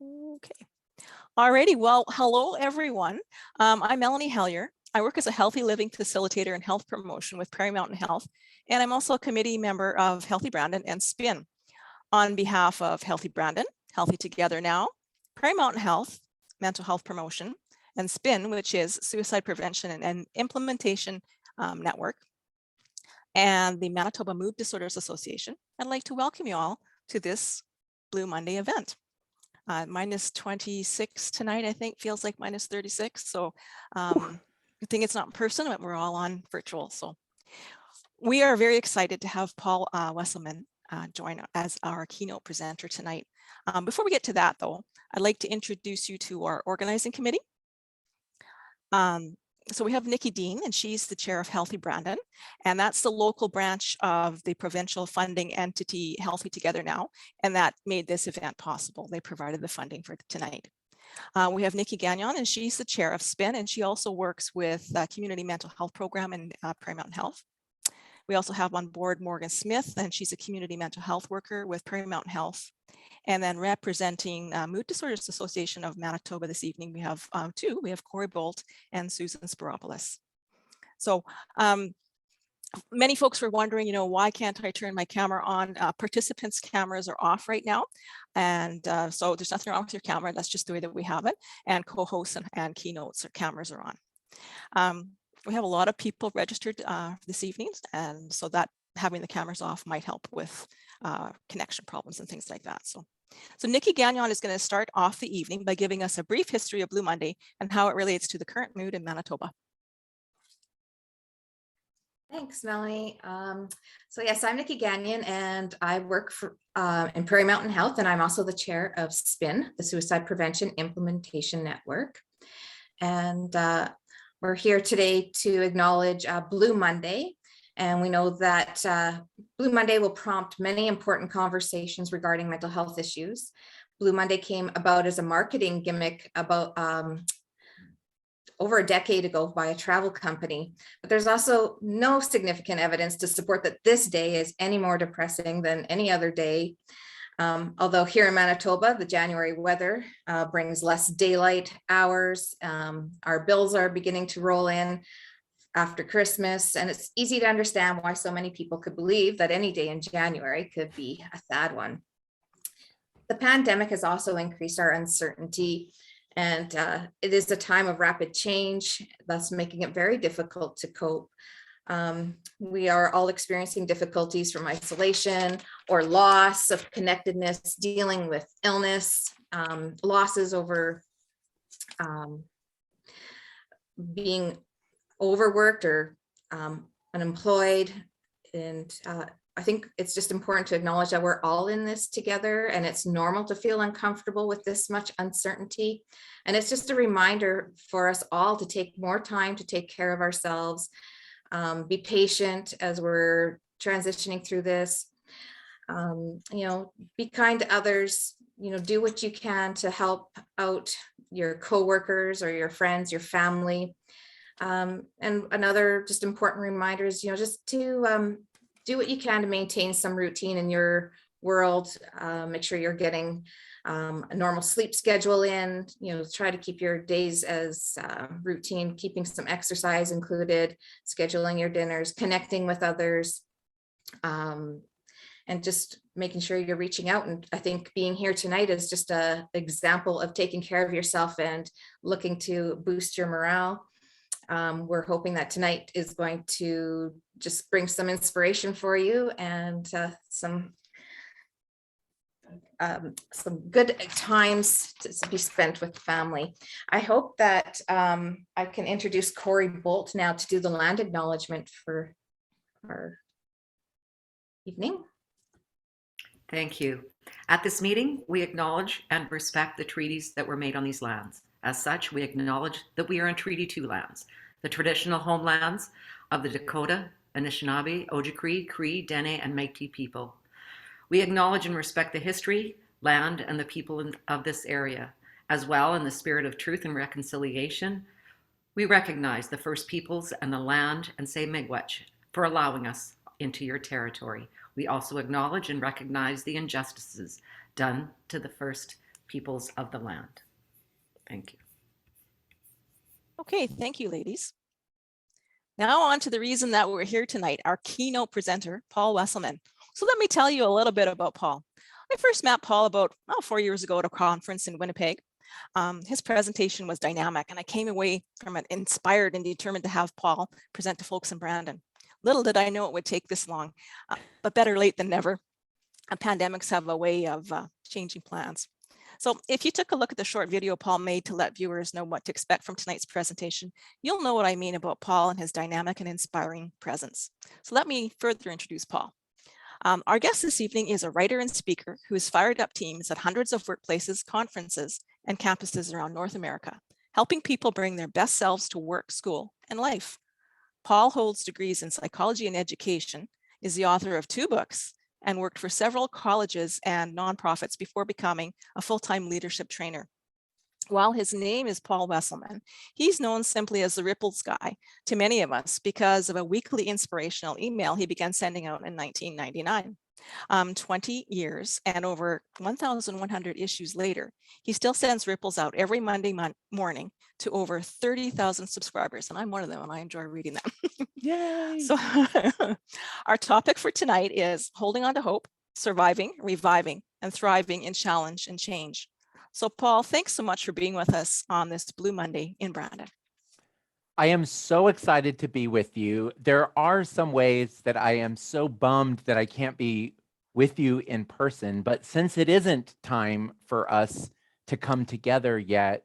Okay. Alrighty. Well, hello, everyone. I'm Melanie Hellier. I work as a healthy living facilitator and health promotion with Prairie Mountain Health, and I'm also a committee member of Healthy Brandon and SPIN. On behalf of Healthy Brandon, Healthy Together Now, Prairie Mountain Health, Mental Health Promotion, and SPIN, which is Suicide Prevention and Implementation Network, and the Manitoba Mood Disorders Association, I'd like to welcome you all to this Blue Monday event. Minus 26 tonight, I think, feels like minus 36. So I think it's not in person, but we're all on virtual. So we are very excited to have Paul Wesselmann join as our keynote presenter tonight. Before we get to that, though, I'd like to introduce you to our organizing committee. So we have Nikki Dean, and she's the chair of Healthy Brandon, and that's the local branch of the provincial funding entity Healthy Together Now, and that made this event possible. They provided the funding for tonight. We have Nikki Gagnon, and she's the chair of SPIN, and she also works with the Community Mental Health Program in Prairie Mountain Health. We also have on board Morgan Smith, and she's a community mental health worker with Prairie Mountain Health. And then representing Mood Disorders Association of Manitoba this evening, we have two. We have Corey Bolt and Susan Spiropoulos. So many folks were wondering, why can't I turn my camera on? Participants' cameras are off right now. And so there's nothing wrong with your camera. That's just the way that we have it. And co-hosts and keynotes cameras are on. We have a lot of people registered this evening. And so that having the cameras off might help with connection problems and things like that. So Nikki Gagnon is going to start off the evening by giving us a brief history of Blue Monday and how it relates to the current mood in Manitoba. Thanks, Melanie. So yes, I'm Nikki Gagnon, and I work in Prairie Mountain Health, and I'm also the chair of SPIN, the Suicide Prevention Implementation Network. And we're here today to acknowledge Blue Monday. And we know that Blue Monday will prompt many important conversations regarding mental health issues. Blue Monday came about as a marketing gimmick about over a decade ago by a travel company. But there's also no significant evidence to support that this day is any more depressing than any other day. Although here in Manitoba, the January weather brings less daylight hours. Our bills are beginning to roll in after Christmas, and it's easy to understand why so many people could believe that any day in January could be a sad one. The pandemic has also increased our uncertainty, and it is a time of rapid change, thus making it very difficult to cope. We are all experiencing difficulties from isolation or loss of connectedness, dealing with illness, losses over being overworked or unemployed. And I think it's just important to acknowledge that we're all in this together, and it's normal to feel uncomfortable with this much uncertainty. And it's just a reminder for us all to take more time to take care of ourselves, be patient as we're transitioning through this, be kind to others, do what you can to help out your coworkers or your friends, your family. And another just important reminder is, just to do what you can to maintain some routine in your world. Make sure you're getting a normal sleep schedule in, try to keep your days as routine, keeping some exercise included, scheduling your dinners, connecting with others, and just making sure you're reaching out. And I think being here tonight is just an example of taking care of yourself and looking to boost your morale. We're hoping that tonight is going to just bring some inspiration for you and some good times to be spent with family. I hope that I can introduce Corey Bolt now to do the land acknowledgement for our evening. Thank you. At this meeting, we acknowledge and respect the treaties that were made on these lands. As such, we acknowledge that we are in Treaty 2 lands, the traditional homelands of the Dakota, Anishinaabe, Ojibwe, Cree, Dene, and Métis people. We acknowledge and respect the history, land, and the people of this area. As well, in the spirit of truth and reconciliation, we recognize the First Peoples and the land and say miigwech for allowing us into your territory. We also acknowledge and recognize the injustices done to the First peoples of the land. Thank you. Okay, thank you, ladies. Now on to the reason that we're here tonight, our keynote presenter, Paul Wesselmann. So let me tell you a little bit about Paul. I first met Paul about 4 years ago at a conference in Winnipeg. His presentation was dynamic, and I came away from it inspired and determined to have Paul present to folks in Brandon. Little did I know it would take this long, but better late than never. Pandemics have a way of changing plans. So if you took a look at the short video Paul made to let viewers know what to expect from tonight's presentation, you'll know what I mean about Paul and his dynamic and inspiring presence. So let me further introduce Paul. Our guest this evening is a writer and speaker who has fired up teams at hundreds of workplaces, conferences, and campuses around North America, helping people bring their best selves to work, school, and life. Paul holds degrees in psychology and education, is the author of 2 books, and worked for several colleges and nonprofits before becoming a full-time leadership trainer. While his name is Paul Wesselmann, he's known simply as the Ripples Guy to many of us because of a weekly inspirational email he began sending out in 1999. 20 years and over 1,100 issues later, he still sends ripples out every Monday morning to over 30,000 subscribers, and I'm one of them, and I enjoy reading them. Yay! So our topic for tonight is holding on to hope, surviving, reviving, and thriving in challenge and change. So Paul, thanks so much for being with us on this Blue Monday in Brandon. I am so excited to be with you. There are some ways that I am so bummed that I can't be with you in person, but since it isn't time for us to come together yet,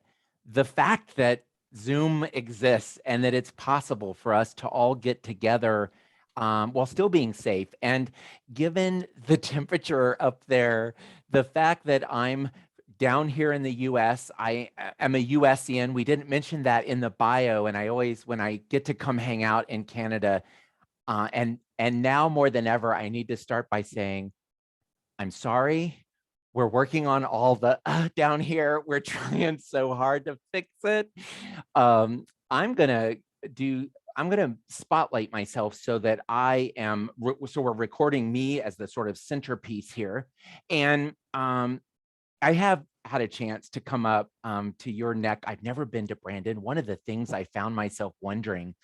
the fact that Zoom exists and that it's possible for us to all get together while still being safe, and given the temperature up there, the fact that I'm down here in the US, I am a USian. We didn't mention that in the bio, and I always, when I get to come hang out in Canada, and now more than ever, I need to start by saying, I'm sorry. We're working on all the down here. We're trying so hard to fix it. I'm gonna spotlight myself so that I am, so we're recording me as the sort of centerpiece here. And I have had a chance to come up to your neck. I've never been to Brandon. One of the things I found myself wondering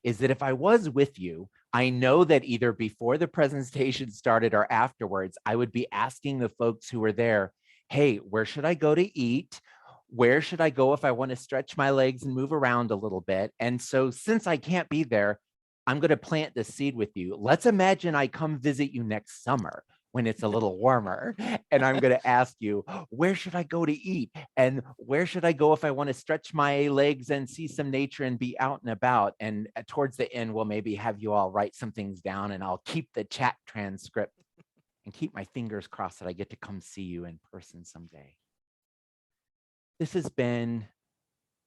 is that if I was with you, I know that either before the presentation started or afterwards, I would be asking the folks who were there, hey, where should I go to eat? Where should I go if I want to stretch my legs and move around a little bit? And so since I can't be there, I'm going to plant the seed with you. Let's imagine I come visit you next summer when it's a little warmer, and I'm going to ask you, where should I go to eat? And where should I go if I want to stretch my legs and see some nature and be out and about? And towards the end, we'll maybe have you all write some things down, and I'll keep the chat transcript and keep my fingers crossed that I get to come see you in person someday. This has been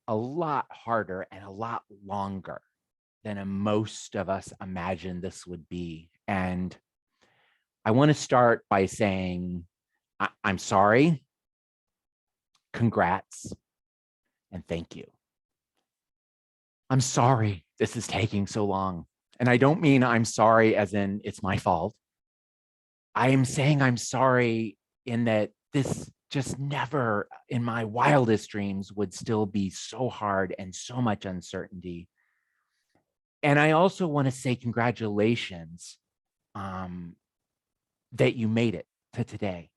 a lot harder and a lot longer than most of us imagined this would be. And I want to start by saying, I'm sorry, congrats, and thank you. I'm sorry this is taking so long. And I don't mean I'm sorry as in it's my fault. I am saying I'm sorry in that this just never in my wildest dreams would still be so hard and so much uncertainty. And I also want to say congratulations that you made it to today.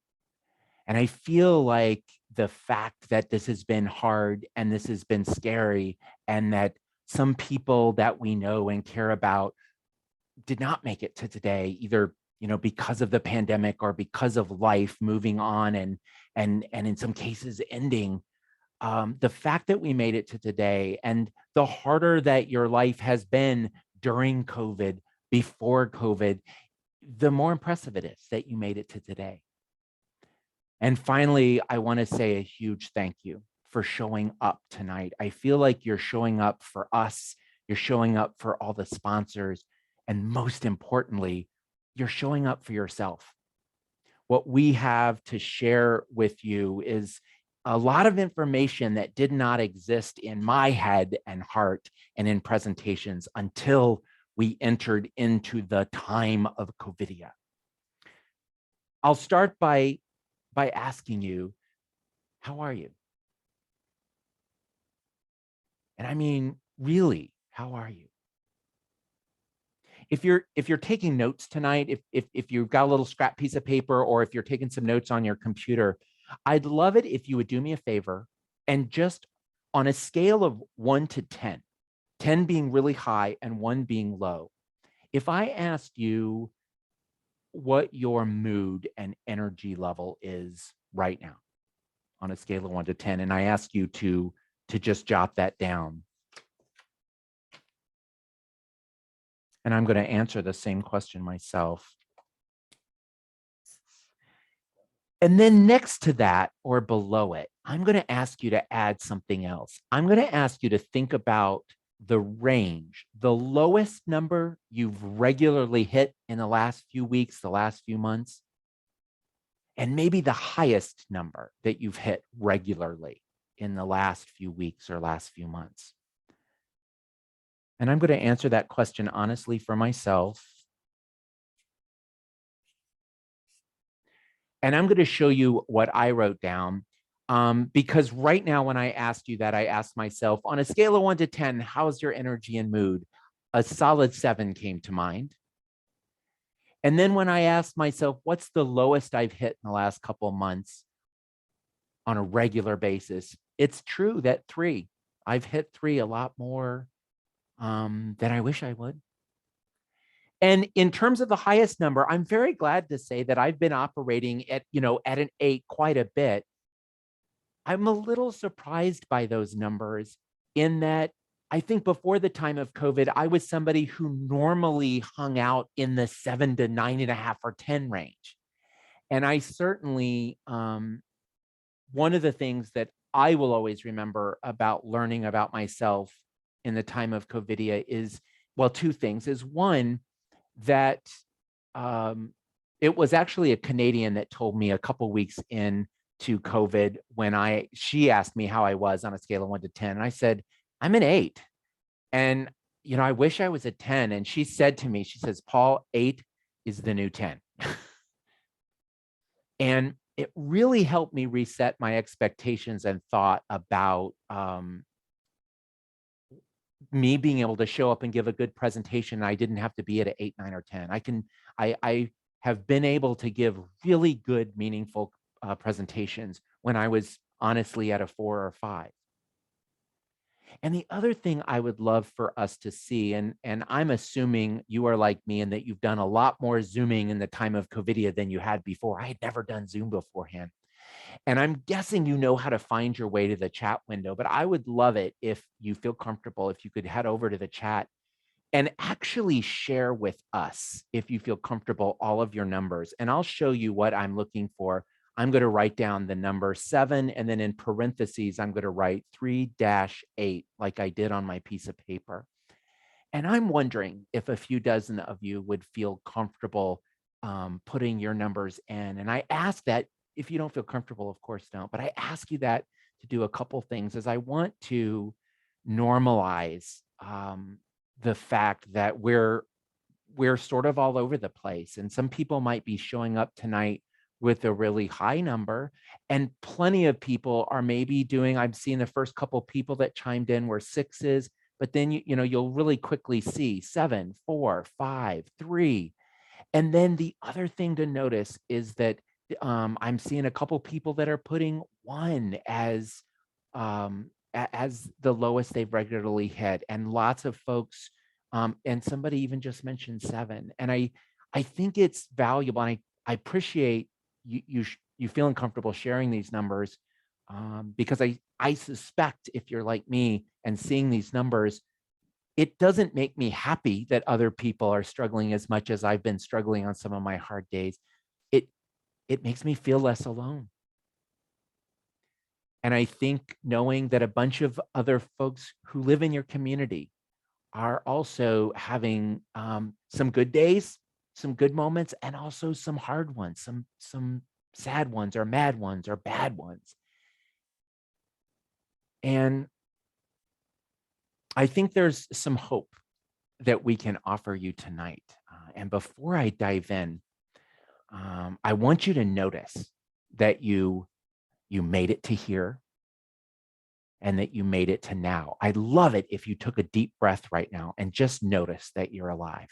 And I feel like the fact that this has been hard and this has been scary, and that some people that we know and care about did not make it to today, either because of the pandemic or because of life moving on and in some cases ending. The fact that we made it to today, and the harder that your life has been during COVID, before COVID, the more impressive it is that you made it to today. And finally, I want to say a huge thank you for showing up tonight. I feel like you're showing up for us, you're showing up for all the sponsors, and most importantly, you're showing up for yourself. What we have to share with you is a lot of information that did not exist in my head and heart and in presentations until we entered into the time of COVIDia. I'll start by asking you, How are you? And I mean, really, how are you? If you're taking notes tonight, if you've got a little scrap piece of paper, or if you're taking some notes on your computer, I'd love it if you would do me a favor and just on a scale of 1 to 10, 10 being really high and 1 being low, if I asked you what your mood and energy level is right now on a scale of 1 to 10, and I ask you to just jot that down. And I'm going to answer the same question myself. And then next to that or below it, I'm going to ask you to add something else. I'm going to ask you to think about the range, the lowest number you've regularly hit in the last few weeks, the last few months, and maybe the highest number that you've hit regularly in the last few weeks or last few months. And I'm going to answer that question honestly for myself. And I'm going to show you what I wrote down, because right now when I asked you that, I asked myself, on a scale of 1 to 10, how's your energy and mood? A solid 7 came to mind. And then when I asked myself, what's the lowest I've hit in the last couple of months on a regular basis? It's true that 3. I've hit 3 a lot more than I wish I would. And in terms of the highest number, I'm very glad to say that I've been operating at, at an 8 quite a bit. I'm a little surprised by those numbers in that I think before the time of COVID, I was somebody who normally hung out in the 7 to 9.5 or 10 range. And I certainly, one of the things that I will always remember about learning about myself in the time of COVID is, well, 2 things. Is one, that it was actually a Canadian that told me a couple weeks into COVID when she asked me how I was on a scale of 1 to 10. And I said, I'm an 8. And, I wish I was a 10. And she said to me, she says, Paul, 8 is the new 10. And it really helped me reset my expectations and thought about me being able to show up and give a good presentation. I didn't have to be at an 8, 9, or 10. I have been able to give really good, meaningful presentations when I was honestly at a 4 or 5. And the other thing I would love for us to see, and I'm assuming you are like me and that you've done a lot more Zooming in the time of COVID than you had before. I had never done Zoom beforehand. And I'm guessing you know how to find your way to the chat window, but I would love it if you feel comfortable, if you could head over to the chat and actually share with us, if you feel comfortable, all of your numbers. And I'll show you what I'm looking for. I'm going to write down the number 7, and then in parentheses, I'm going to write 3-8 like I did on my piece of paper. And I'm wondering if a few dozen of you would feel comfortable putting your numbers in. And I ask that. If you don't feel comfortable, of course don't, but I ask you that to do a couple things, as I want to normalize the fact that we're sort of all over the place. And some people might be showing up tonight with a really high number, and plenty of people are maybe doing, I've seen the first couple people that chimed in were 6s, but then you'll really quickly see 7, 4, 5, 3. And then the other thing to notice is that I'm seeing a couple people that are putting 1 as the lowest they've regularly hit, and lots of folks, and somebody even just mentioned 7. And I think it's valuable, and I appreciate you feeling comfortable sharing these numbers, because I suspect if you're like me and seeing these numbers, it doesn't make me happy that other people are struggling as much as I've been struggling on some of my hard days. It makes me feel less alone. And I think knowing that a bunch of other folks who live in your community are also having some good days, some good moments, and also some hard ones, some sad ones or mad ones or bad ones. And I think there's some hope that we can offer you tonight. And before I dive in, I want you to notice that you you made it to here, and that you made it to now. I'd love it if you took a deep breath right now and just notice that you're alive.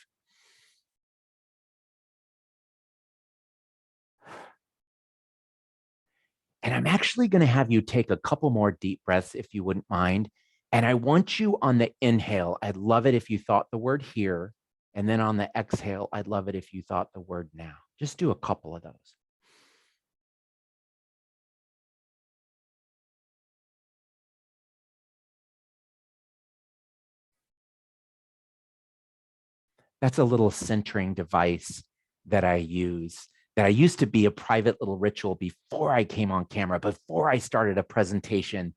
And I'm actually going to have you take a couple more deep breaths if you wouldn't mind. And I want you on the inhale, I'd love it if you thought the word here. And then on the exhale, I'd love it if you thought the word now. Just do a couple of those. That's a little centering device that I use, that I used to be a private little ritual before I came on camera, before I started a presentation.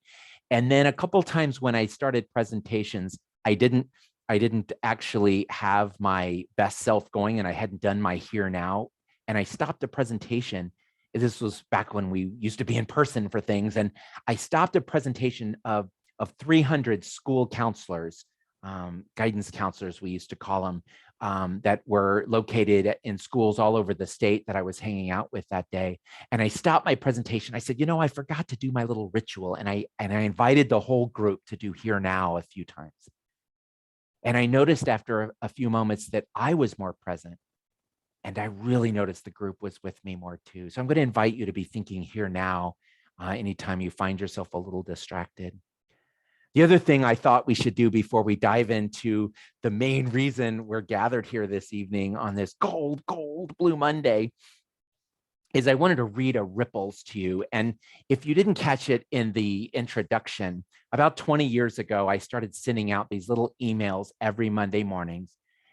And then a couple times when I started presentations, I didn't actually have my best self going, and I hadn't done my here now. And I stopped a presentation. This was back when we used to be in person for things. And I stopped a presentation of 300 school counselors, guidance counselors, we used to call them, that were located in schools all over the state that I was hanging out with that day. And I stopped my presentation. I said, you know, I forgot to do my little ritual. And I invited the whole group to do here now a few times. And I noticed after a few moments that I was more present. And I really noticed the group was with me more too. So I'm going to invite you to be thinking here now anytime you find yourself a little distracted. The other thing I thought we should do before we dive into the main reason we're gathered here this evening on this cold Blue Monday is I wanted to read a ripples to you. And if you didn't catch it in the introduction, about 20 years ago, I started sending out these little emails every Monday mornings.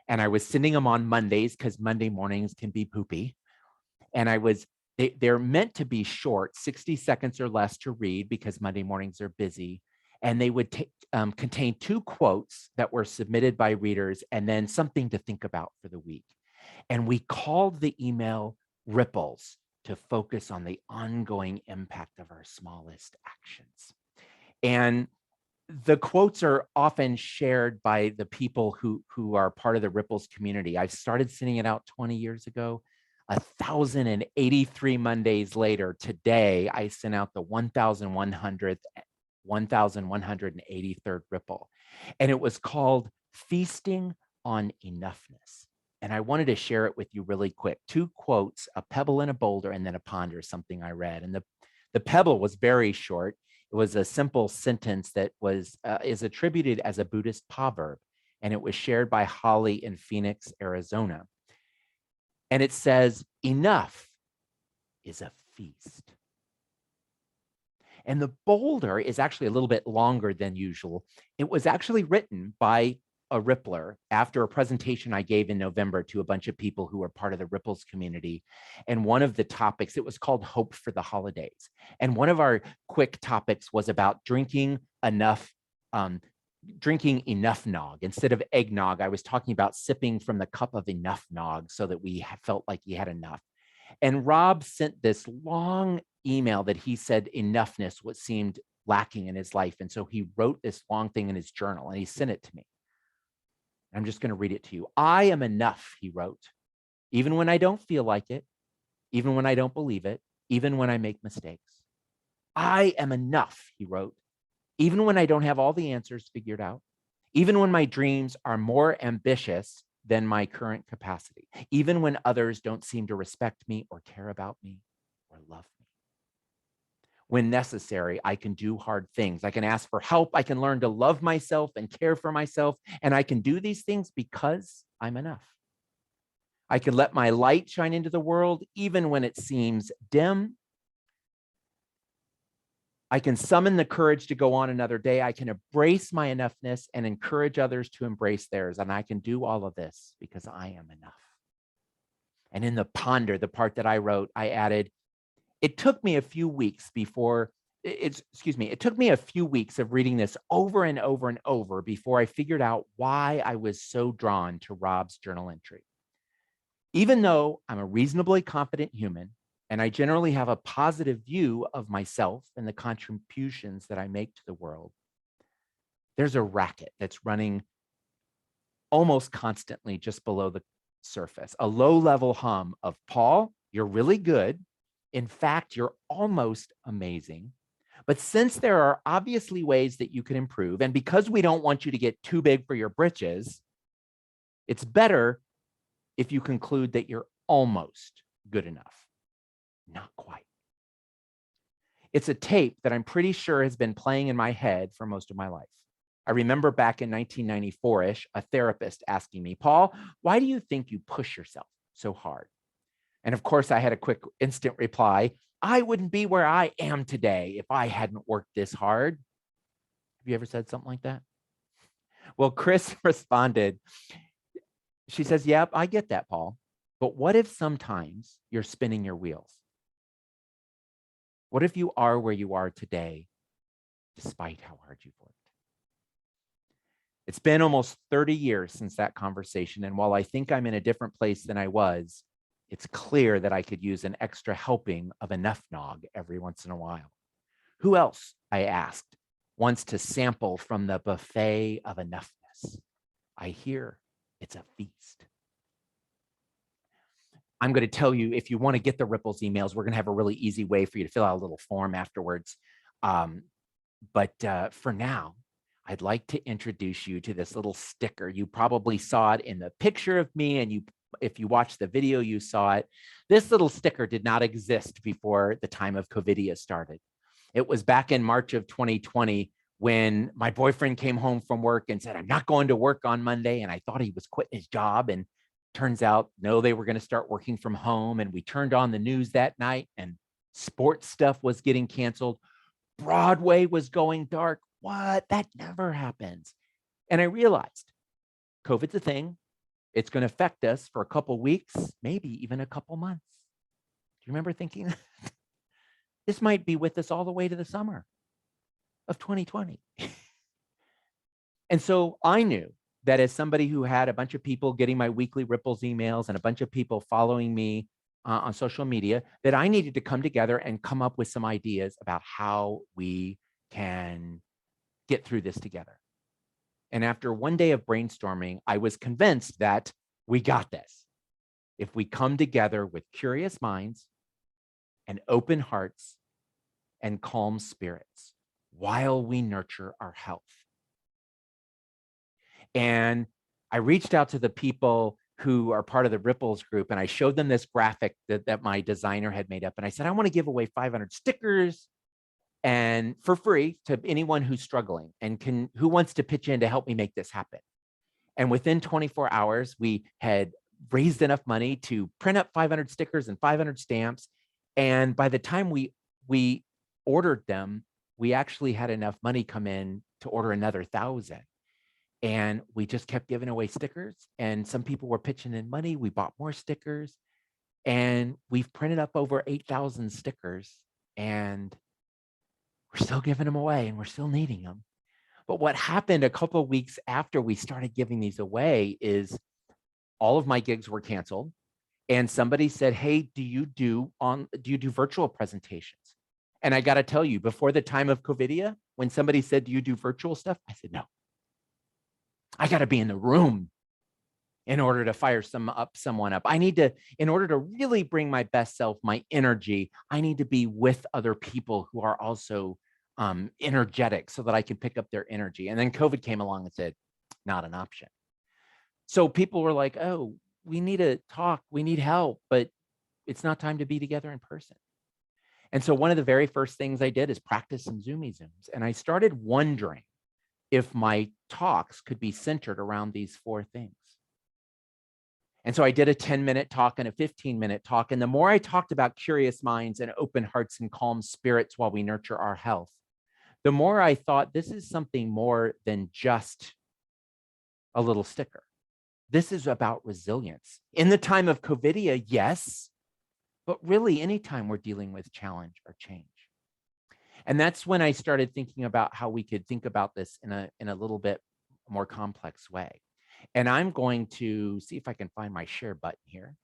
And I was sending them on Mondays because Monday mornings can be poopy. And they're meant to be short, 60 seconds or less to read because Monday mornings are busy. And they would contain 2 quotes that were submitted by readers and then something to think about for the week. And we called the email Ripples to focus on the ongoing impact of our smallest actions. And the quotes are often shared by the people who are part of the Ripples community. I started sending it out 20 years ago. 1,083 Mondays later, today, I sent out the 1,183rd ripple. And it was called Feasting on Enoughness. And I wanted to share it with you really quick. 2 quotes, a pebble and a boulder, and then a ponder, something I read. And the pebble was very short. It was a simple sentence that is attributed as a Buddhist proverb. And it was shared by Holly in Phoenix, Arizona. And it says, enough is a feast. And the boulder is actually a little bit longer than usual. It was actually written by a Rippler after a presentation I gave in November to a bunch of people who are part of the Ripples community. And one of the topics, it was called Hope for the Holidays. And one of our quick topics was about drinking enough nog. Instead of eggnog, I was talking about sipping from the cup of enough nog so that we felt like we had enough. And Rob sent this long email that he said enoughness what seemed lacking in his life. And so he wrote this long thing in his journal and he sent it to me. I'm just going to read it to you. I am enough, he wrote, even when I don't feel like it, even when I don't believe it, even when I make mistakes. I am enough, he wrote, even when I don't have all the answers figured out, even when my dreams are more ambitious than my current capacity, even when others don't seem to respect me or care about me or love me. When necessary, I can do hard things. I can ask for help. I can learn to love myself and care for myself. And I can do these things because I'm enough. I can let my light shine into the world, even when it seems dim. I can summon the courage to go on another day. I can embrace my enoughness and encourage others to embrace theirs. And I can do all of this because I am enough. And in the ponder, the part that I wrote, I added, it took me a few weeks it took me a few weeks of reading this over and over and over before I figured out why I was so drawn to Rob's journal entry. Even though I'm a reasonably confident human, and I generally have a positive view of myself and the contributions that I make to the world, there's a racket that's running almost constantly just below the surface, a low-level hum of, Paul, you're really good In fact, you're almost amazing. But since there are obviously ways that you can improve, and because we don't want you to get too big for your britches, it's better if you conclude that you're almost good enough. Not quite. It's a tape that I'm pretty sure has been playing in my head for most of my life. I remember back in 1994-ish, a therapist asking me, Paul, why do you think you push yourself so hard? And of course, I had a quick instant reply. I wouldn't be where I am today if I hadn't worked this hard. Have you ever said something like that? Well, Chris responded. She says, yep, I get that, Paul. But what if sometimes you're spinning your wheels? What if you are where you are today, despite how hard you've worked? It's been almost 30 years since that conversation. And while I think I'm in a different place than I was, it's clear that I could use an extra helping of enough nog every once in a while. Who else, I asked, wants to sample from the buffet of enoughness? I hear it's a feast. I'm going to tell you, if you want to get the Ripples emails, we're going to have a really easy way for you to fill out a little form afterwards. But for now, I'd like to introduce you to this little sticker. You probably saw it in the picture of me, and if you watched the video, you saw it. This little sticker did not exist before the time of COVIDia started. It was back in March of 2020 when my boyfriend came home from work and said, I'm not going to work on Monday. And I thought he was quitting his job. And turns out, no, they were going to start working from home. And we turned on the news that night and sports stuff was getting canceled. Broadway was going dark. What? That never happens. And I realized COVID's a thing. It's going to affect us for a couple weeks, maybe even a couple months. Do you remember thinking this might be with us all the way to the summer of 2020? And so I knew that as somebody who had a bunch of people getting my weekly Ripples emails and a bunch of people following me on social media, that I needed to come together and come up with some ideas about how we can get through this together. And after one day of brainstorming, I was convinced that we got this. If we come together with curious minds and open hearts and calm spirits while we nurture our health. And I reached out to the people who are part of the Ripples group, and I showed them this graphic that my designer had made up. And I said, I want to give away 500 stickers and for free to anyone who's struggling and who wants to pitch in to help me make this happen. And within 24 hours, we had raised enough money to print up 500 stickers and 500 stamps. And by the time we ordered them, we actually had enough money come in to order another 1,000. And we just kept giving away stickers, and some people were pitching in money. We bought more stickers, and we've printed up over 8,000 stickers, and we're still giving them away, and we're still needing them. But what happened a couple of weeks after we started giving these away is all of my gigs were canceled, and somebody said, hey, do you do virtual presentations? And I got to tell you, before the time of COVIDia, when somebody said, do you do virtual stuff? I said, no. I got to be in the room in order to fire someone up. I need to, in order to really bring my best self, my energy, I need to be with other people who are also energetic so that I can pick up their energy. And then COVID came along and said, not an option. So people were like, oh, we need to talk, we need help, but it's not time to be together in person. And so one of the very first things I did is practice some Zoomies. And I started wondering if my talks could be centered around these 4 things. And so I did a 10-minute talk and a 15-minute talk. And the more I talked about curious minds and open hearts and calm spirits while we nurture our health, the more I thought this is something more than just a little sticker. This is about resilience. In the time of COVIDia, yes, but really anytime we're dealing with challenge or change. And that's when I started thinking about how we could think about this in a little bit more complex way. And I'm going to see if I can find my share button here.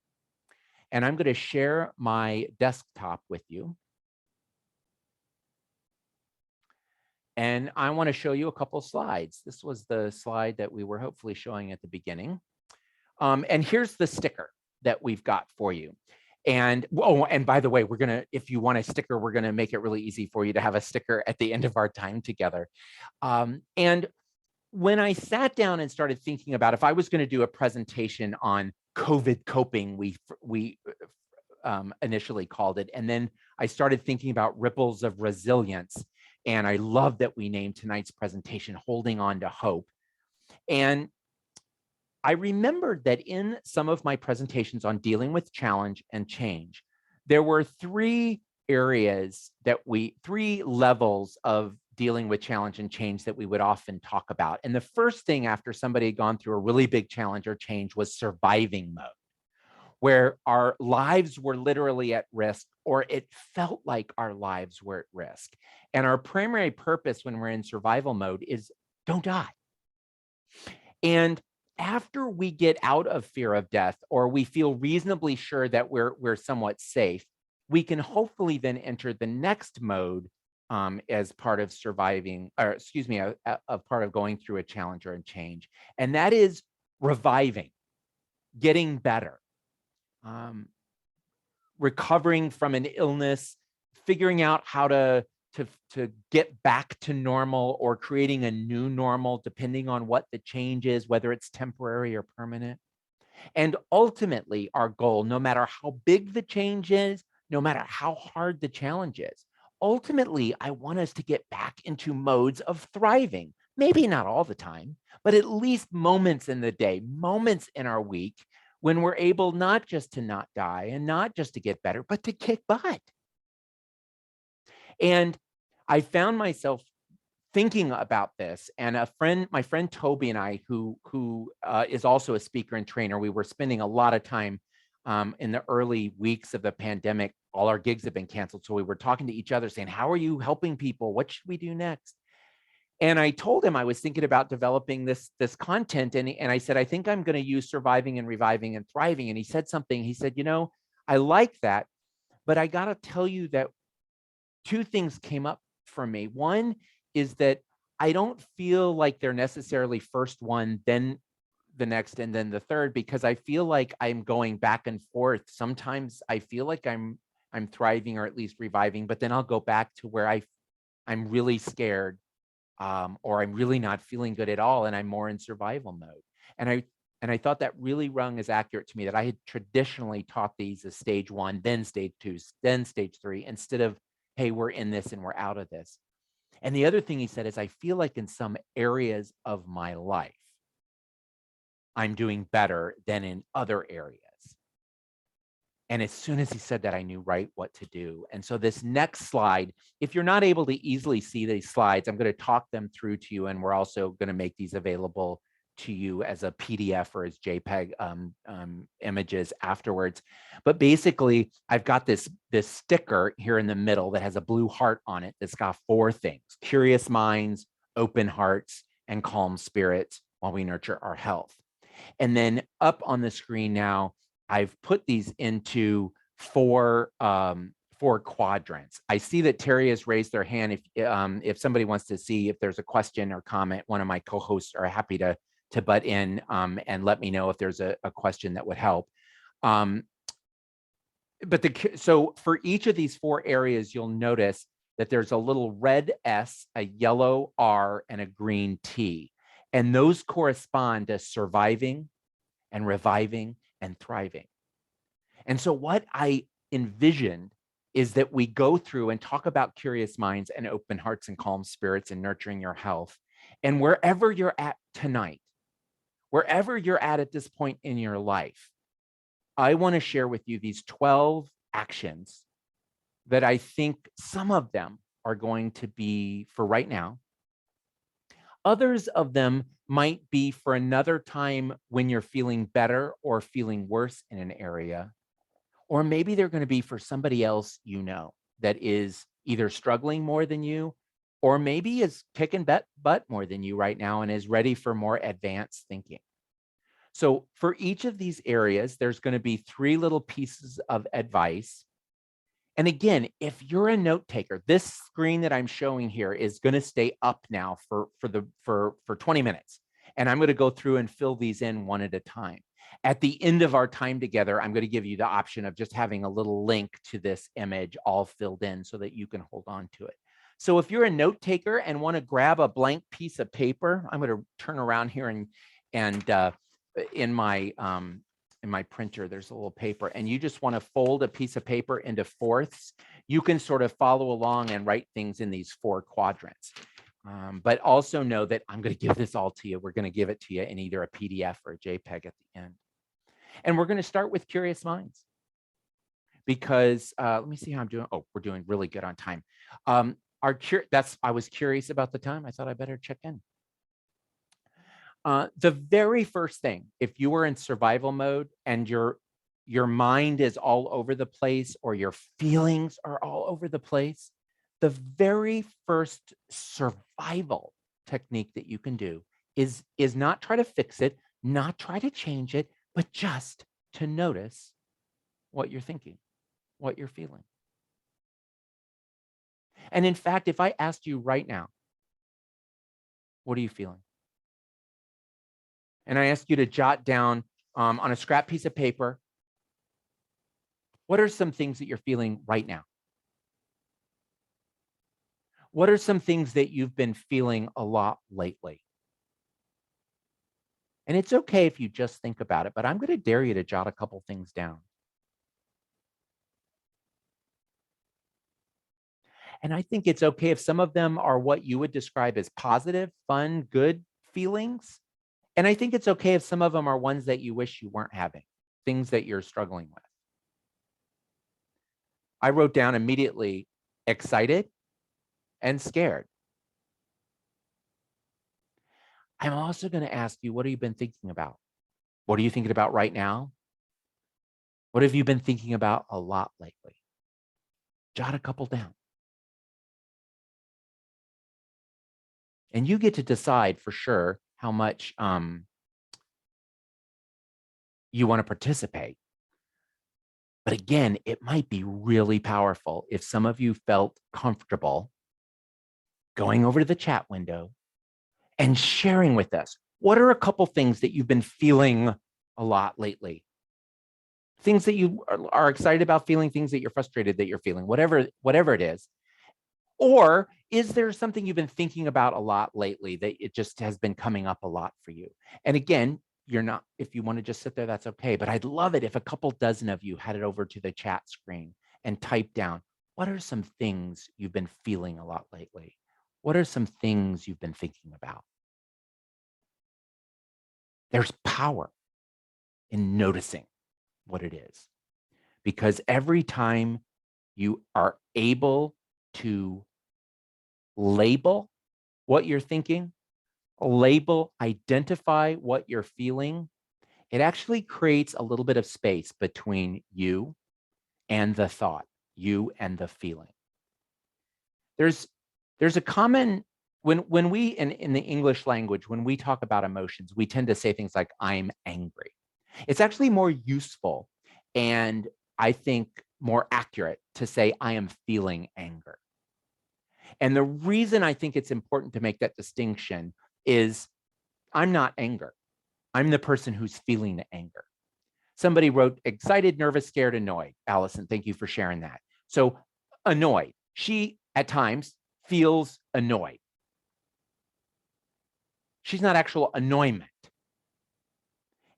And I'm going to share my desktop with you. And I want to show you a couple slides. This was the slide that we were hopefully showing at the beginning. And here's the sticker that we've got for you. And oh, and by the way, we're gonna, if you want a sticker, we're gonna make it really easy for you to have a sticker at the end of our time together. And when I sat down and started thinking about if I was going to do a presentation on COVID coping, we initially called it, and then I started thinking about ripples of resilience. And I love that we named tonight's presentation "Holding On to Hope." And I remembered that in some of my presentations on dealing with challenge and change, there were three areas that three levels of dealing with challenge and change that we would often talk about. And the first thing after somebody had gone through a really big challenge or change was surviving mode, where our lives were literally at risk, or it felt like our lives were at risk. And our primary purpose when we're in survival mode is don't die. And after we get out of fear of death, or we feel reasonably sure that we're somewhat safe, we can hopefully then enter the next mode as part of surviving, or excuse me, a part of going through a challenge or a change. And that is reviving, getting better, recovering from an illness, figuring out how to get back to normal, or creating a new normal, depending on what the change is, whether it's temporary or permanent. And ultimately, our goal, no matter how big the change is, no matter how hard the challenge is, ultimately, I want us to get back into modes of thriving. Maybe not all the time, but at least moments in the day, moments in our week, when we're able not just to not die and not just to get better, but to kick butt. And I found myself thinking about this, and my friend Toby and I, who is also a speaker and trainer, we were spending a lot of time in the early weeks of the pandemic. All our gigs have been canceled, so we were talking to each other saying, how are you helping people? What should we do next? And I told him I was thinking about developing this content, and I said, I think I'm going to use surviving and reviving and thriving. And he said something. He said, I like that, but I got to tell you that two things came up for me. One is that I don't feel like they're necessarily first one, then the next, and then the third, because I feel like I'm going back and forth. Sometimes I feel like I'm thriving, or at least reviving, but then I'll go back to where I'm really scared, or I'm really not feeling good at all, and I'm more in survival mode. And I thought that really rung as accurate to me, that I had traditionally taught these as stage one, then stage two, then stage three, instead of, hey, we're in this and we're out of this. And the other thing he said is, I feel like in some areas of my life, I'm doing better than in other areas. And as soon as he said that, I knew right what to do. And so this next slide, if you're not able to easily see these slides, I'm going to talk them through to you. And we're also going to make these available to you as a PDF or as JPEG images afterwards. But basically, I've got this sticker here in the middle that has a blue heart on it that's got four things: curious minds, open hearts, and calm spirits while we nurture our health. And then up on the screen now, I've put these into four quadrants. I see that Terry has raised their hand. If somebody wants to see if there's a question or comment, one of my co-hosts are happy to butt in and let me know if there's a question that would help. So for each of these four areas, you'll notice that there's a little red S, a yellow R, and a green T. And those correspond to surviving and reviving and thriving. And so what I envisioned is that we go through and talk about curious minds and open hearts and calm spirits and nurturing your health. And wherever you're at tonight, wherever you're at this point in your life, I want to share with you these 12 actions that I think some of them are going to be for right now. Others of them might be for another time when you're feeling better or feeling worse in an area. Or maybe they're going to be for somebody else that is either struggling more than you, or maybe is kicking butt more than you right now and is ready for more advanced thinking. So for each of these areas, there's going to be three little pieces of advice. And again, if you're a note taker, this screen that I'm showing here is going to stay up now for 20 minutes. And I'm going to go through and fill these in one at a time. At the end of our time together, I'm going to give you the option of just having a little link to this image all filled in so that you can hold on to it. So if you're a note taker and want to grab a blank piece of paper, I'm going to turn around here and in my printer, there's a little paper, and you just want to fold a piece of paper into fourths. You can sort of follow along and write things in these 4 quadrants. But also know that I'm going to give this all to you. We're going to give it to you in either a PDF or a JPEG at the end. And we're going to start with Curious Minds because let me see how I'm doing. Oh, we're doing really good on time. I was curious about the time. I thought I better check in. The very first thing, if you were in survival mode and your mind is all over the place or your feelings are all over the place, the very first survival technique that you can do is not try to fix it, not try to change it, but just to notice what you're thinking, what you're feeling. And in fact, if I asked you right now, what are you feeling? And I ask you to jot down on a scrap piece of paper, what are some things that you're feeling right now? What are some things that you've been feeling a lot lately? And it's okay if you just think about it, but I'm going to dare you to jot a couple things down. And I think it's okay if some of them are what you would describe as positive, fun, good feelings. And I think it's okay if some of them are ones that you wish you weren't having, things that you're struggling with. I wrote down immediately excited and scared. I'm also going to ask you, what have you been thinking about? What are you thinking about right now? What have you been thinking about a lot lately? Jot a couple down. And you get to decide for sure how much you want to participate. But again, it might be really powerful if some of you felt comfortable going over to the chat window and sharing with us, what are a couple things that you've been feeling a lot lately? Things that you are excited about feeling, things that you're frustrated that you're feeling, whatever it is. Or is there something you've been thinking about a lot lately that it just has been coming up a lot for you? And again, you're not, if you want to just sit there, that's okay. But I'd love it if a couple dozen of you headed over to the chat screen and typed down, what are some things you've been feeling a lot lately? What are some things you've been thinking about? There's power in noticing what it is, because every time you are able to label what you're thinking, identify what you're feeling, it actually creates a little bit of space between you and the thought, you and the feeling. There's a common, when we, in the English language, when we talk about emotions, we tend to say things like, I'm angry. It's actually more useful and I think more accurate to say, I am feeling anger. And the reason I think it's important to make that distinction is I'm not anger. I'm the person who's feeling the anger. Somebody wrote excited, nervous, scared, annoyed. Allison, thank you for sharing that. So annoyed. She at times feels annoyed. She's not actual annoyment.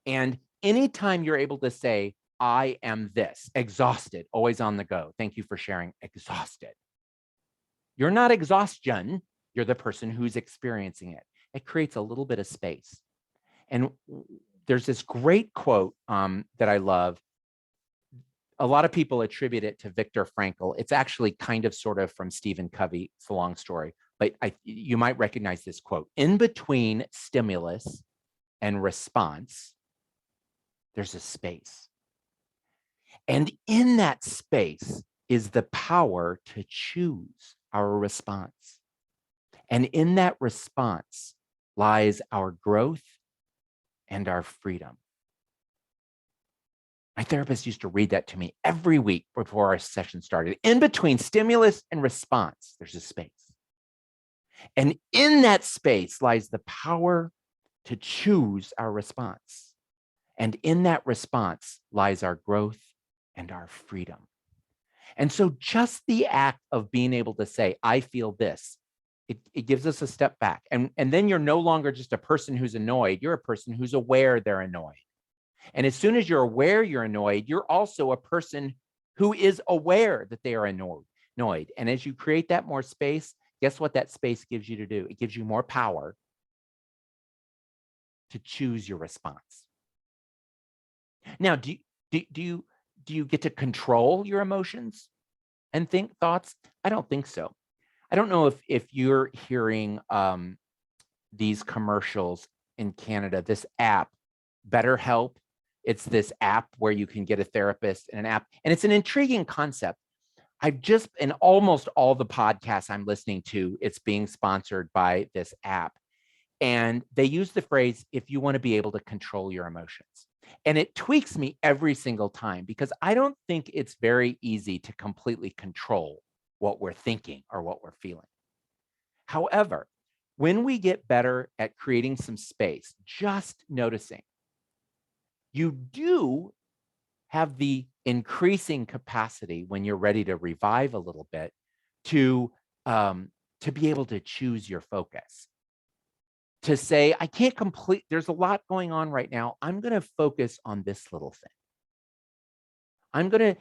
And anytime you're able to say, I am this, exhausted, always on the go. Thank you for sharing exhausted. You're not exhaustion. You're the person who's experiencing it. It creates a little bit of space. And there's this great quote that I love. A lot of people attribute it to Viktor Frankl. It's actually kind of sort of from Stephen Covey. It's a long story, but you might recognize this quote. In between stimulus and response, there's a space. And in that space is the power to choose our response. And in that response lies our growth and our freedom. My therapist used to read that to me every week before our session started. In between stimulus and response, there's a space. And in that space lies the power to choose our response. And in that response lies our growth and our freedom. And so just the act of being able to say, I feel this, it gives us a step back. And then you're no longer just a person who's annoyed. You're a person who's aware they're annoyed. And as soon as you're aware you're annoyed, you're also a person who is aware that they are annoyed. And as you create that more space, guess what that space gives you to do? It gives you more power to choose your response. Now, do you get to control your emotions and thoughts? I don't think so. I don't know if you're hearing these commercials in Canada, this app, BetterHelp. It's this app where you can get a therapist and an app, and it's an intriguing concept. In almost all the podcasts I'm listening to, it's being sponsored by this app. And they use the phrase, if you want to be able to control your emotions. And it tweaks me every single time because I don't think it's very easy to completely control what we're thinking or what we're feeling. However, when we get better at creating some space, just noticing, you do have the increasing capacity when you're ready to revive a little bit to be able to choose your focus. To say, I can't there's a lot going on right now. I'm going to focus on this little thing.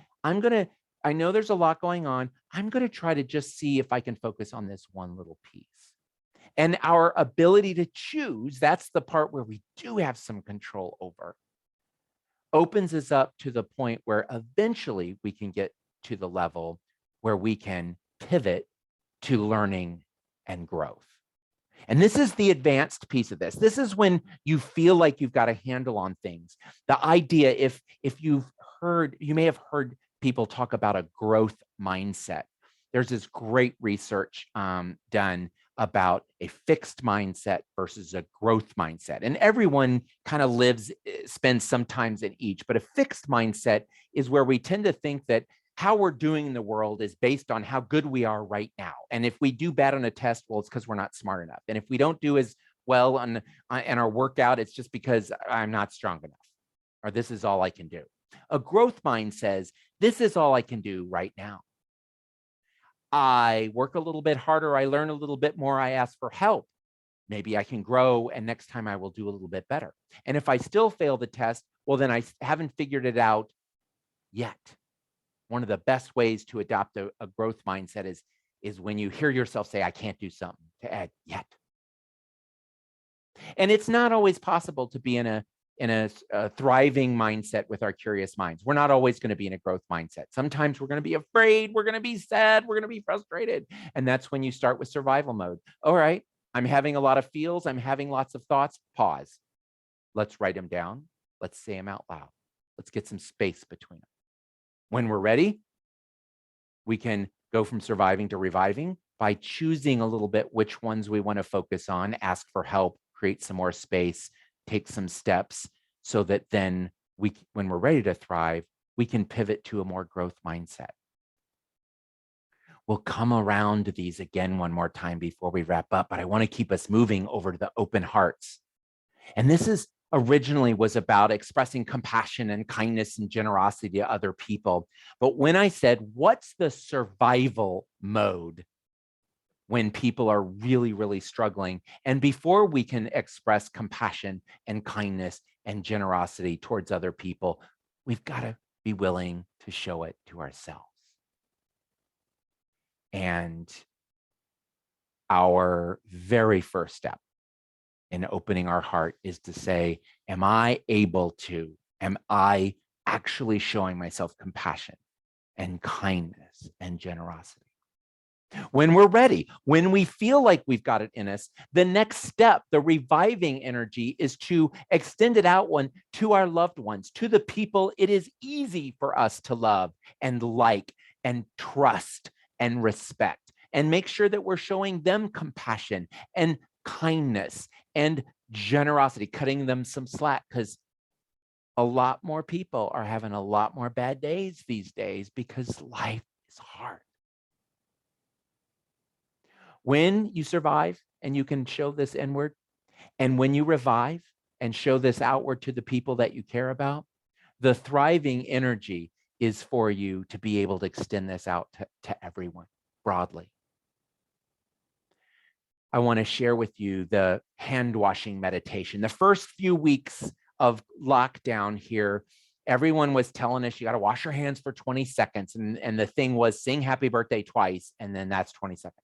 I know there's a lot going on. I'm going to try to just see if I can focus on this one little piece. And our ability to choose, that's the part where we do have some control over, opens us up to the point where eventually we can get to the level where we can pivot to learning and growth. And this is the advanced piece of this. This is when you feel like you've got a handle on things. The idea, if you may have heard people talk about a growth mindset. There's this great research done about a fixed mindset versus a growth mindset. And everyone kind of spends some times in each, but a fixed mindset is where we tend to think that how we're doing in the world is based on how good we are right now. And if we do bad on a test, well, it's because we're not smart enough. And if we don't do as well on our workout, it's just because I'm not strong enough, or this is all I can do. A growth mind says, this is all I can do right now. I work a little bit harder. I learn a little bit more. I ask for help. Maybe I can grow, and next time I will do a little bit better. And if I still fail the test, well, then I haven't figured it out yet. One of the best ways to adopt a growth mindset is when you hear yourself say, I can't do something, to add yet. And it's not always possible to be in a thriving mindset with our curious minds. We're not always going to be in a growth mindset. Sometimes we're going to be afraid, we're going to be sad, we're going to be frustrated. And that's when you start with survival mode. All right, I'm having a lot of feels, I'm having lots of thoughts. Pause. Let's write them down. Let's say them out loud. Let's get some space between them. When we're ready, we can go from surviving to reviving by choosing a little bit which ones we want to focus on, ask for help, create some more space, take some steps, so that then when we're ready to thrive, we can pivot to a more growth mindset. We'll come around to these again one more time before we wrap up, but I want to keep us moving over to the open hearts. And this originally was about expressing compassion and kindness and generosity to other people. But when I said, what's the survival mode when people are really, really struggling? And before we can express compassion and kindness and generosity towards other people, we've got to be willing to show it to ourselves. And our very first step in opening our heart is to say, am I actually showing myself compassion and kindness and generosity? When we're ready, when we feel like we've got it in us, the next step, the reviving energy, is to extend it out to our loved ones, to the people it is easy for us to love and like and trust and respect, and make sure that we're showing them compassion and kindness and generosity, cutting them some slack, because a lot more people are having a lot more bad days these days because life is hard. When you survive and you can show this inward, and when you revive and show this outward to the people that you care about, the thriving energy is for you to be able to extend this out to everyone broadly. I want to share with you the hand washing meditation. The first few weeks of lockdown here, everyone was telling us you got to wash your hands for 20 seconds. And the thing was sing happy birthday twice, and then that's 20 seconds.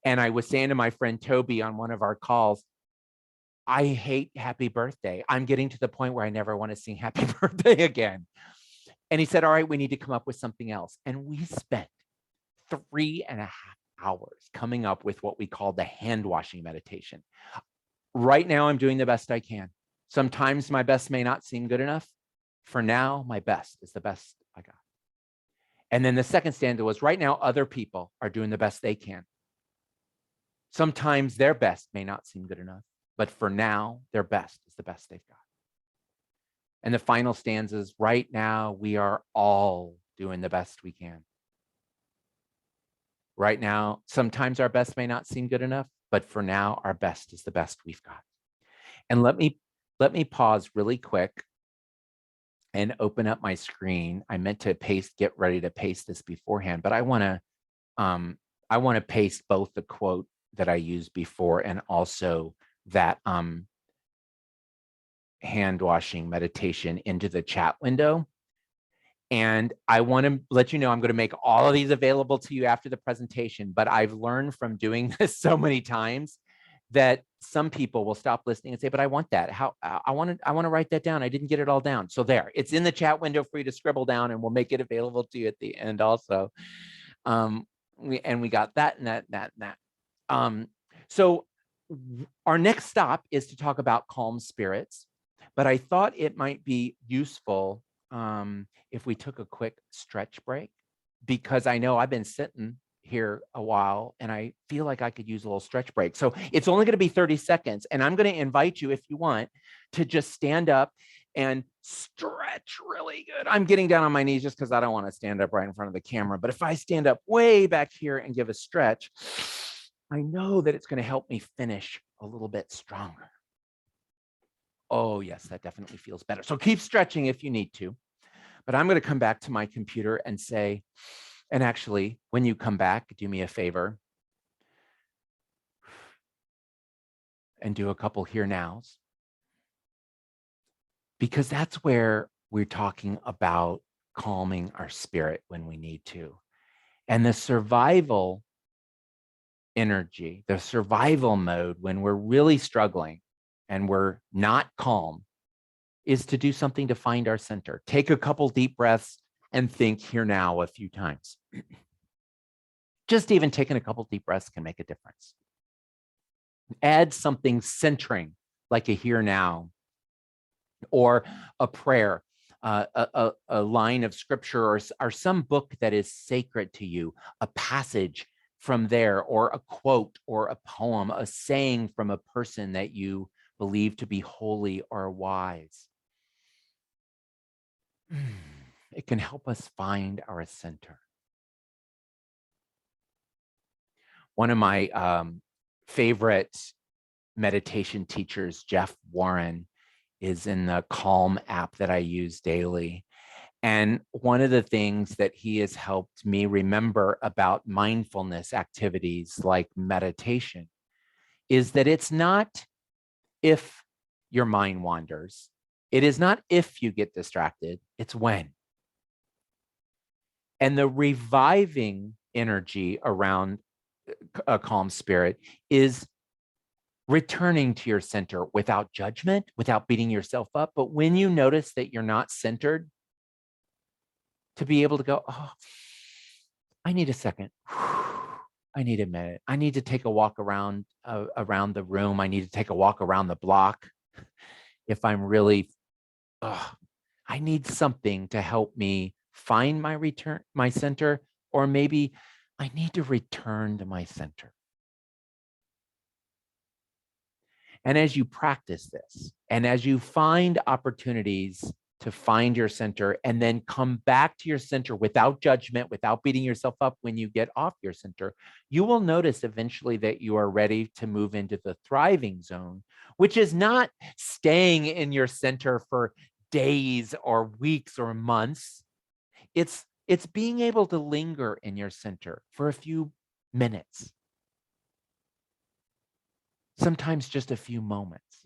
And I was saying to my friend Toby on one of our calls, I hate happy birthday. I'm getting to the point where I never want to sing happy birthday again. And he said, all right, we need to come up with something else. And we spent 3.5 hours coming up with what we call the hand washing meditation. Right now, I'm doing the best I can. Sometimes my best may not seem good enough. For now, my best is the best I got. And then the second stanza was, right now, other people are doing the best they can. Sometimes their best may not seem good enough, but for now, their best is the best they've got. And the final stanza is, right now, we are all doing the best we can. Right now, sometimes our best may not seem good enough, but for now, our best is the best we've got. And let me pause really quick and open up my screen. I meant to get ready to paste this beforehand, but I want to paste both the quote that I used before and also that hand washing meditation into the chat window. And I want to let you know, I'm going to make all of these available to you after the presentation, but I've learned from doing this so many times that some people will stop listening and say, but I want that. I want to write that down. I didn't get it all down. So there, it's in the chat window for you to scribble down, and we'll make it available to you at the end also. We got that and that, and that. So our next stop is to talk about calm spirits, but I thought it might be useful if we took a quick stretch break, because I know I've been sitting here a while and I feel like I could use a little stretch break. So it's only going to be 30 seconds. And I'm going to invite you, if you want, to just stand up and stretch really good. I'm getting down on my knees just because I don't want to stand up right in front of the camera. But if I stand up way back here and give a stretch, I know that it's going to help me finish a little bit stronger. Oh, yes, that definitely feels better. So keep stretching if you need to. But I'm going to come back to my computer and say, and actually, when you come back, do me a favor and do a couple here nows, because that's where we're talking about calming our spirit when we need to. And the survival energy, the survival mode when we're really struggling and we're not calm, is to do something to find our center. Take a couple deep breaths and think here now a few times. Just even taking a couple deep breaths can make a difference. Add something centering, like a here now, or a prayer, a line of scripture, or some book that is sacred to you, a passage from there, or a quote or a poem, a saying from a person that you believe to be holy or wise. It can help us find our center. One of my favorite meditation teachers, Jeff Warren, is in the Calm app that I use daily. And one of the things that he has helped me remember about mindfulness activities like meditation is that it's not if your mind wanders. It is not if you get distracted, it's when. And the reviving energy around a calm spirit is returning to your center without judgment, without beating yourself up. But when you notice that you're not centered, to be able to go, oh, I need a second. I need a minute. I need to take a walk around the room. I need to take a walk around the block. If I'm really, I need something to help me find my center, or maybe I need to return to my center. And as you practice this, and as you find opportunities to find your center and then come back to your center without judgment, without beating yourself up when you get off your center, you will notice eventually that you are ready to move into the thriving zone, which is not staying in your center for days or weeks or months. It's being able to linger in your center for a few minutes, sometimes just a few moments.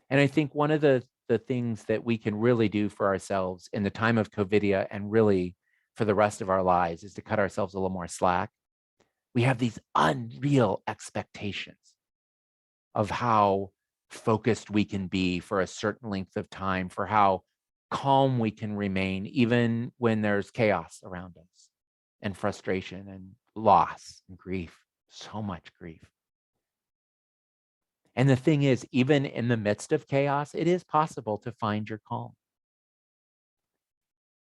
And I think one of the things that we can really do for ourselves in the time of COVIDia and really for the rest of our lives is to cut ourselves a little more slack. We have these unreal expectations of how focused we can be for a certain length of time, for how calm we can remain, even when there's chaos around us and frustration and loss and grief, so much grief. And the thing is, even in the midst of chaos, it is possible to find your calm.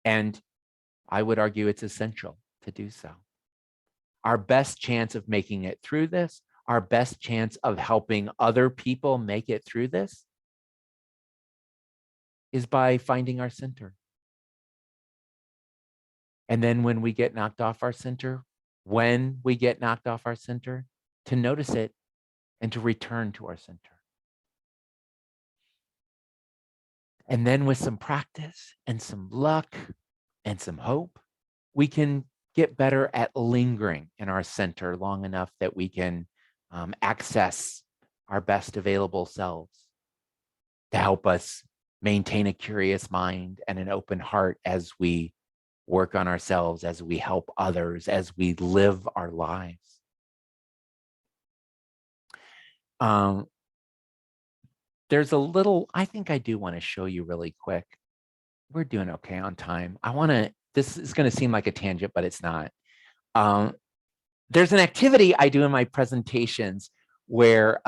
And I would argue it's essential to do so. Our best chance of making it through this, our best chance of helping other people make it through this is by finding our center. And then when we get knocked off our center, to notice it and to return to our center. And then with some practice and some luck and some hope, we can get better at lingering in our center long enough that we can access our best available selves to help us maintain a curious mind and an open heart as we work on ourselves, as we help others, as we live our lives. There's a little, I think I do want to show you really quick. We're doing okay on time. This is going to seem like a tangent, but it's not. There's an activity I do in my presentations where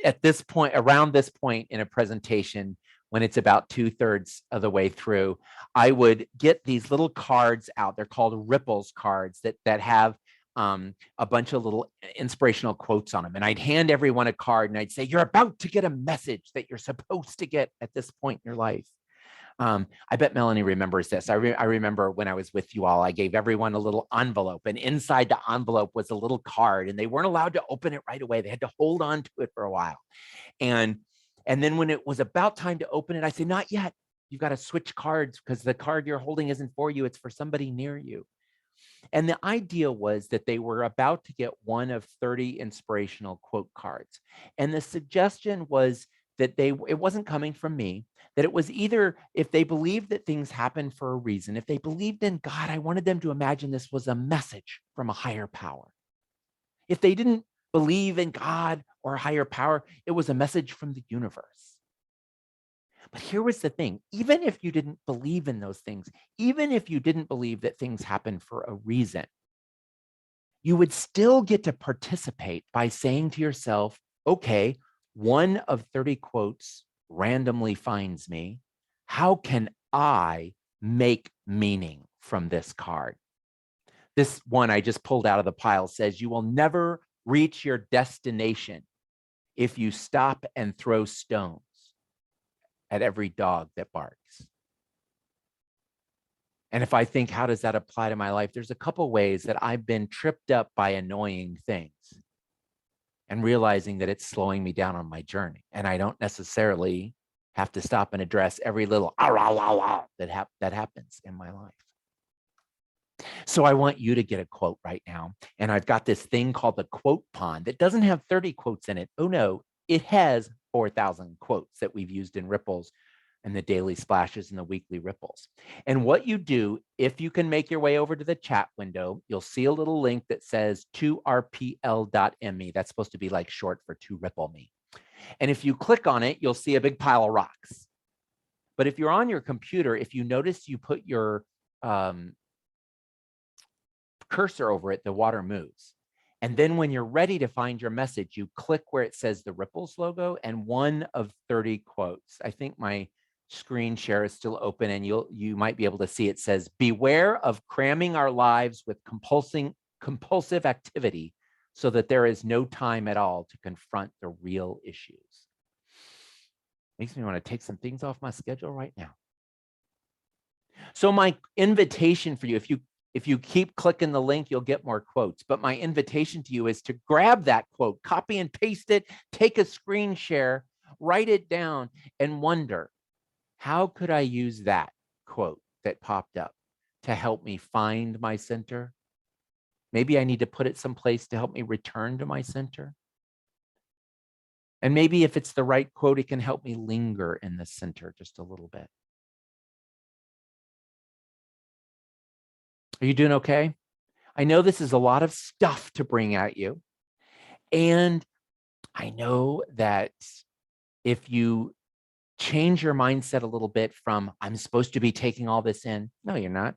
at this point, around this point in a presentation, when it's about 2/3 of the way through, I would get these little cards out. They're called ripples cards that have a bunch of little inspirational quotes on them. And I'd hand everyone a card and I'd say, you're about to get a message that you're supposed to get at this point in your life. I bet Melanie remembers this. I remember when I was with you all, I gave everyone a little envelope, and inside the envelope was a little card, and they weren't allowed to open it right away. They had to hold on to it for a while. And then when it was about time to open it, I said, not yet. You've got to switch cards because the card you're holding isn't for you. It's for somebody near you. And the idea was that they were about to get one of 30 inspirational quote cards. And the suggestion was that it wasn't coming from me, that it was either if they believed that things happen for a reason, if they believed in God, I wanted them to imagine this was a message from a higher power. If they didn't believe in God or a higher power, it was a message from the universe. But here was the thing, even if you didn't believe in those things, even if you didn't believe that things happen for a reason, you would still get to participate by saying to yourself, okay, one of 30 quotes randomly finds me. How can I make meaning from this card? This one I just pulled out of the pile says, you will never reach your destination if you stop and throw stones at every dog that barks. And if I think, how does that apply to my life? There's a couple ways that I've been tripped up by annoying things and realizing that it's slowing me down on my journey. And I don't necessarily have to stop and address every little that happens in my life. So I want you to get a quote right now. And I've got this thing called the quote pond that doesn't have 30 quotes in it. Oh no, it has 4,000 quotes that we've used in ripples and the daily splashes and the weekly ripples. And what you do, if you can make your way over to the chat window, you'll see a little link that says 2rpl.me. That's supposed to be like short for to ripple me. And if you click on it, you'll see a big pile of rocks. But if you're on your computer, if you notice you put your cursor over it, the water moves. And then when you're ready to find your message, you click where it says the Ripples logo and one of 30 quotes. I think my screen share is still open and you might be able to see it says, beware of cramming our lives with compulsive activity so that there is no time at all to confront the real issues. Makes me want to take some things off my schedule right now. So my invitation for you, if you keep clicking the link, you'll get more quotes. But my invitation to you is to grab that quote, copy and paste it, take a screen share, write it down, and wonder, how could I use that quote that popped up to help me find my center? Maybe I need to put it someplace to help me return to my center. And maybe if it's the right quote, it can help me linger in the center just a little bit. Are you doing okay? I know this is a lot of stuff to bring at you. And I know that if you change your mindset a little bit from, I'm supposed to be taking all this in. No, you're not.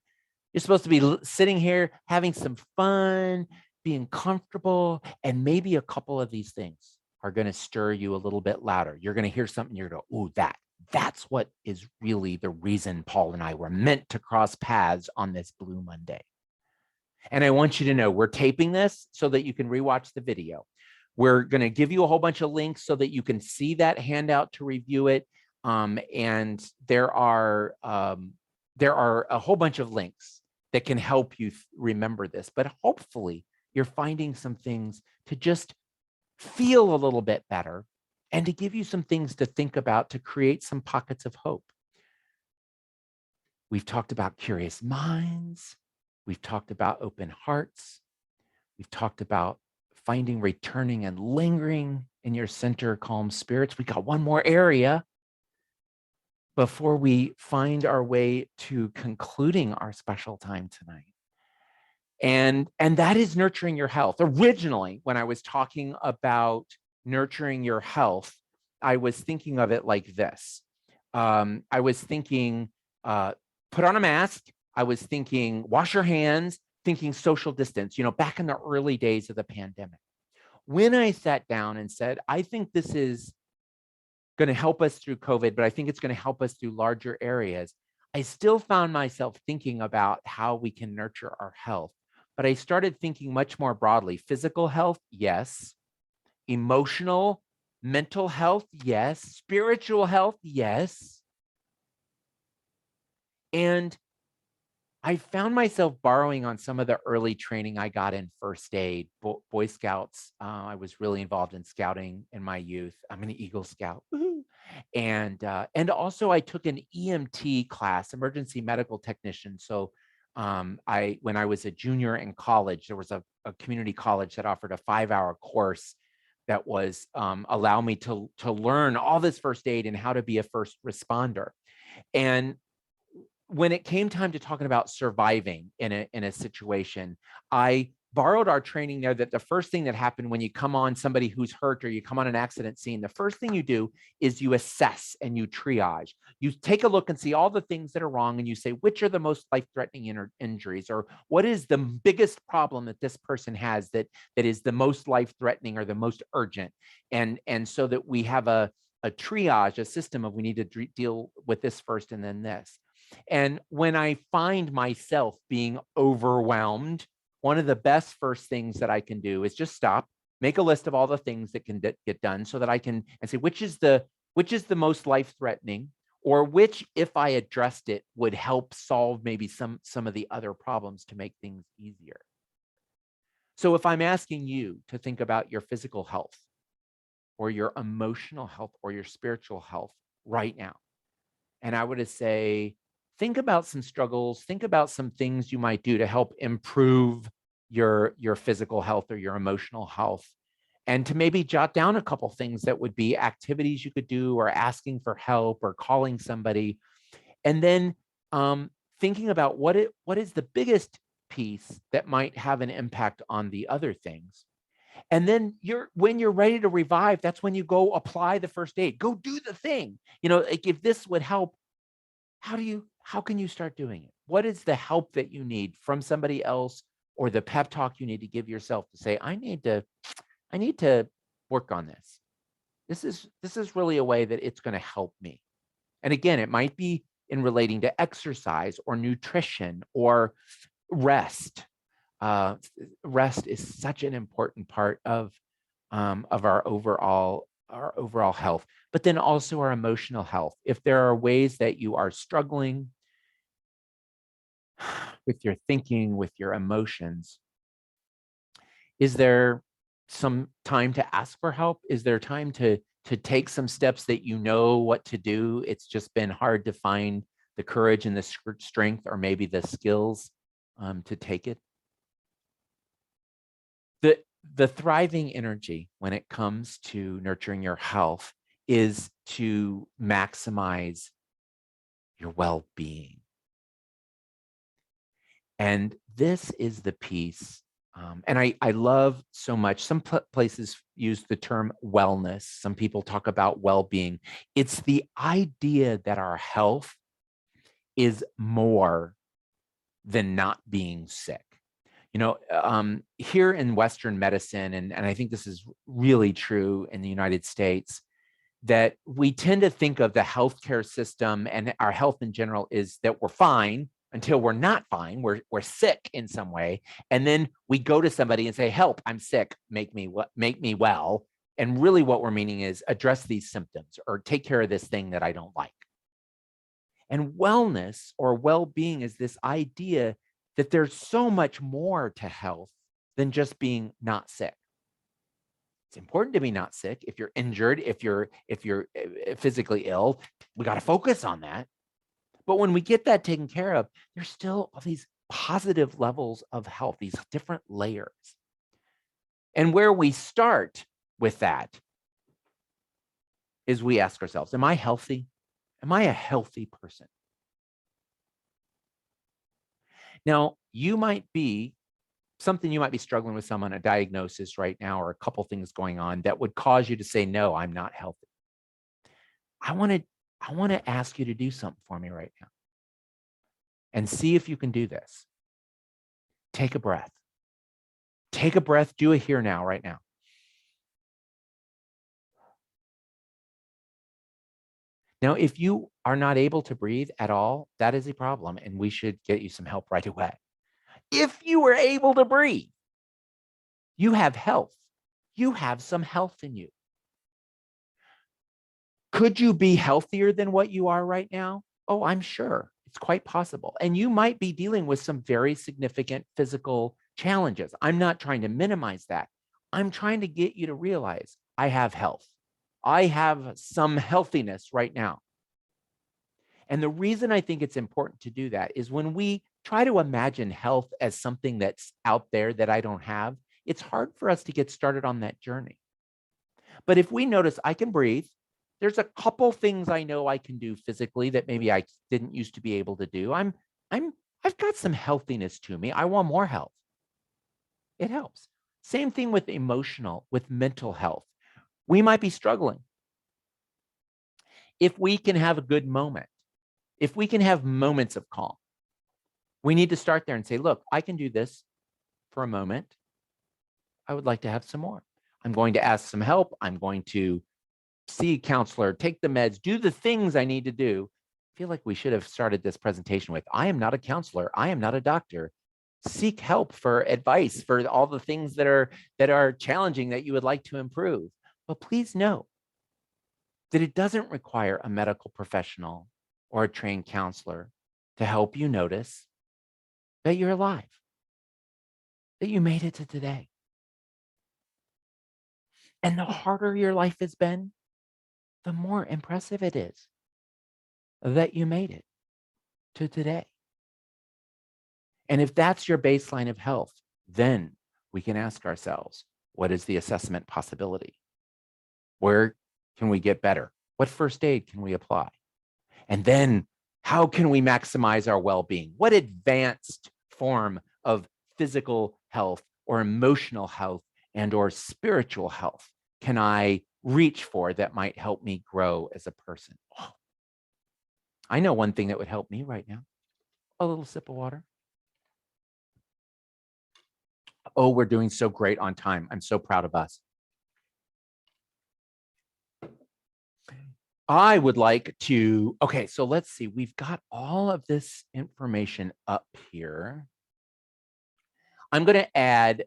You're supposed to be sitting here, having some fun, being comfortable, and maybe a couple of these things are going to stir you a little bit louder. You're going to hear something, you're going to go, ooh, that's what is really the reason Paul and I were meant to cross paths on this Blue Monday. And I want you to know, we're taping this so that you can rewatch the video. We're going to give you a whole bunch of links so that you can see that handout to review it. And there are a whole bunch of links that can help you remember this. But hopefully you're finding some things to just feel a little bit better and to give you some things to think about to create some pockets of hope. We've talked about curious minds. We've talked about open hearts. We've talked about finding, returning, and lingering in your center, calm spirits. We got one more area before we find our way to concluding our special time tonight. And that is nurturing your health. Originally, when I was talking about nurturing your health, I was thinking of it like this. I was thinking, put on a mask. I was thinking, wash your hands, thinking social distance, back in the early days of the pandemic. When I sat down and said, I think this is going to help us through COVID, but I think it's going to help us through larger areas, I still found myself thinking about how we can nurture our health. But I started thinking much more broadly. Physical health, yes. Emotional, mental health, yes. Spiritual health, yes. And I found myself borrowing on some of the early training I got in first aid, Boy Scouts. I was really involved in scouting in my youth. I'm an Eagle Scout. Woo-hoo. And also I took an EMT class, emergency medical technician. So when I was a junior in college, there was a community college that offered a 5-hour course that was allow me to learn all this first aid and how to be a first responder. And when it came time to talking about surviving in a situation, I borrowed our training there that the first thing that happened when you come on somebody who's hurt or you come on an accident scene, the first thing you do is you assess and you triage. You take a look and see all the things that are wrong and you say, which are the most life-threatening injuries, or what is the biggest problem that this person has that is the most life-threatening or the most urgent. And so that we have a triage, a system of we need to deal with this first and then this. And when I find myself being overwhelmed, one of the best first things that I can do is just stop, make a list of all the things that can get done so that I can and say, which is the most life-threatening, or which, if I addressed it, would help solve maybe some of the other problems to make things easier. So if I'm asking you to think about your physical health or your emotional health or your spiritual health right now, and I were to say, think about some struggles, think about some things you might do to help improve your physical health or your emotional health, and to maybe jot down a couple things that would be activities you could do, or asking for help, or calling somebody. And then thinking about what is the biggest piece that might have an impact on the other things. And then when you're ready to revive, that's when you go apply the first aid, go do the thing. Like if this would help, how can you start doing it? What is the help that you need from somebody else, or the pep talk you need to give yourself to say, I need to work on this. This is really a way that it's going to help me. And again, it might be in relating to exercise or nutrition or rest. Rest is such an important part of our overall our overall health, but then also our emotional health. If there are ways that you are struggling with your thinking, with your emotions, is there some time to ask for help? Is there time to take some steps that you know what to do? It's just been hard to find the courage and the strength, or maybe the skills to take it. The thriving energy when it comes to nurturing your health is to maximize your well-being. And this is the piece. And I love so much. Some places use the term wellness. Some people talk about well-being. It's the idea that our health is more than not being sick. You know, here in Western medicine, and I think this is really true in the United States, that we tend to think of the healthcare system and our health in general is that we're fine until we're not fine. We're sick in some way. And then we go to somebody and say, help, I'm sick, make me well. And really what we're meaning is address these symptoms or take care of this thing that I don't like. And wellness or well-being is this idea that there's so much more to health than just being not sick. It's important to be not sick. If you're injured, if you're physically ill, we got to focus on that. But when we get that taken care of, there's still all these positive levels of health, these different layers. And where we start with that is we ask ourselves, am I healthy? Am I a healthy person? Now, you might be struggling with someone, a diagnosis right now, or a couple things going on that would cause you to say, no, I'm not healthy. I want to ask you to do something for me right now and see if you can do this. Take a breath. Take a breath. Do it here now, right now. Now, if you are not able to breathe at all, that is a problem, and we should get you some help right away. If you were able to breathe, you have health. You have some health in you. Could you be healthier than what you are right now? Oh, I'm sure. It's quite possible. And you might be dealing with some very significant physical challenges. I'm not trying to minimize that. I'm trying to get you to realize I have health. I have some healthiness right now. And the reason I think it's important to do that is when we try to imagine health as something that's out there that I don't have, it's hard for us to get started on that journey. But if we notice I can breathe, there's a couple things I know I can do physically that maybe I didn't used to be able to do. I've got some healthiness to me. I want more health. It helps. Same thing with mental health. We might be struggling. If we can have a good moment, if we can have moments of calm, we need to start there and say, look, I can do this for a moment. I would like to have some more. I'm going to ask some help. I'm going to see a counselor, take the meds, do the things I need to do. I feel like we should have started this presentation with, I am not a counselor. I am not a doctor. Seek help for advice for all the things that are challenging that you would like to improve. But please know that it doesn't require a medical professional or a trained counselor to help you notice that you're alive, that you made it to today. And the harder your life has been, the more impressive it is that you made it to today. And if that's your baseline of health, then we can ask ourselves, what is the assessment possibility? Where can we get better? What first aid can we apply? And then how can we maximize our well-being? What advanced form of physical health or emotional health and or spiritual health can I reach for that might help me grow as a person? Oh, I know one thing that would help me right now. A little sip of water. Oh, we're doing so great on time. I'm so proud of us. I would like to, okay, so let's see. We've got all of this information up here. I'm going to add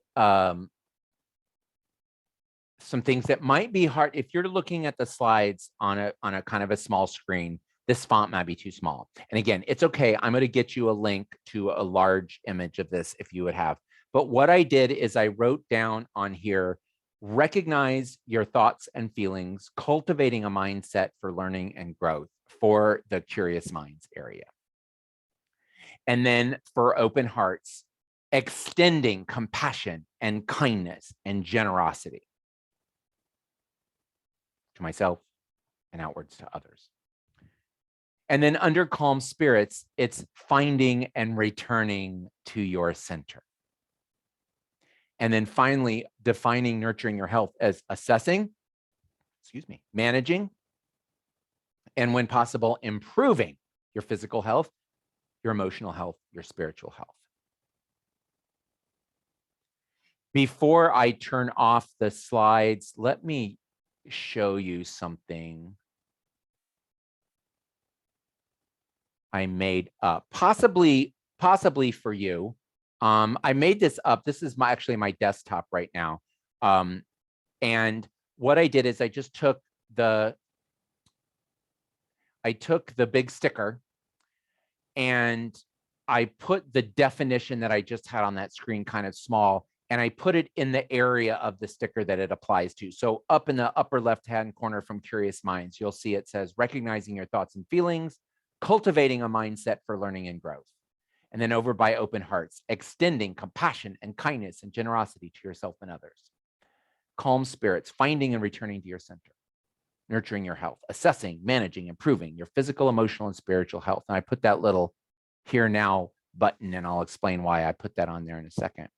some things that might be hard. If you're looking at the slides on a kind of a small screen, this font might be too small. And again, it's okay. I'm going to get you a link to a large image of this if you would have. But what I did is I wrote down on here, recognize your thoughts and feelings, cultivating a mindset for learning and growth for the curious minds area. And then for open hearts, extending compassion and kindness and generosity to myself and outwards to others. And then under calm spirits, it's finding and returning to your center. And then finally, defining nurturing your health as assessing, managing, and when possible, improving your physical health, your emotional health, your spiritual health. Before I turn off the slides, let me show you something I made up, possibly for you. I made this up. This is actually my desktop right now. And what I did is I just took the big sticker and I put the definition that I just had on that screen kind of small, and I put it in the area of the sticker that it applies to. So up in the upper left-hand corner from Curious Minds, you'll see it says, recognizing your thoughts and feelings, cultivating a mindset for learning and growth. And then over by Open Hearts, extending compassion and kindness and generosity to yourself and others. Calm spirits, finding and returning to your center. Nurturing your health, assessing, managing, improving your physical, emotional, and spiritual health. And I put that little here now button, and I'll explain why I put that on there in a second.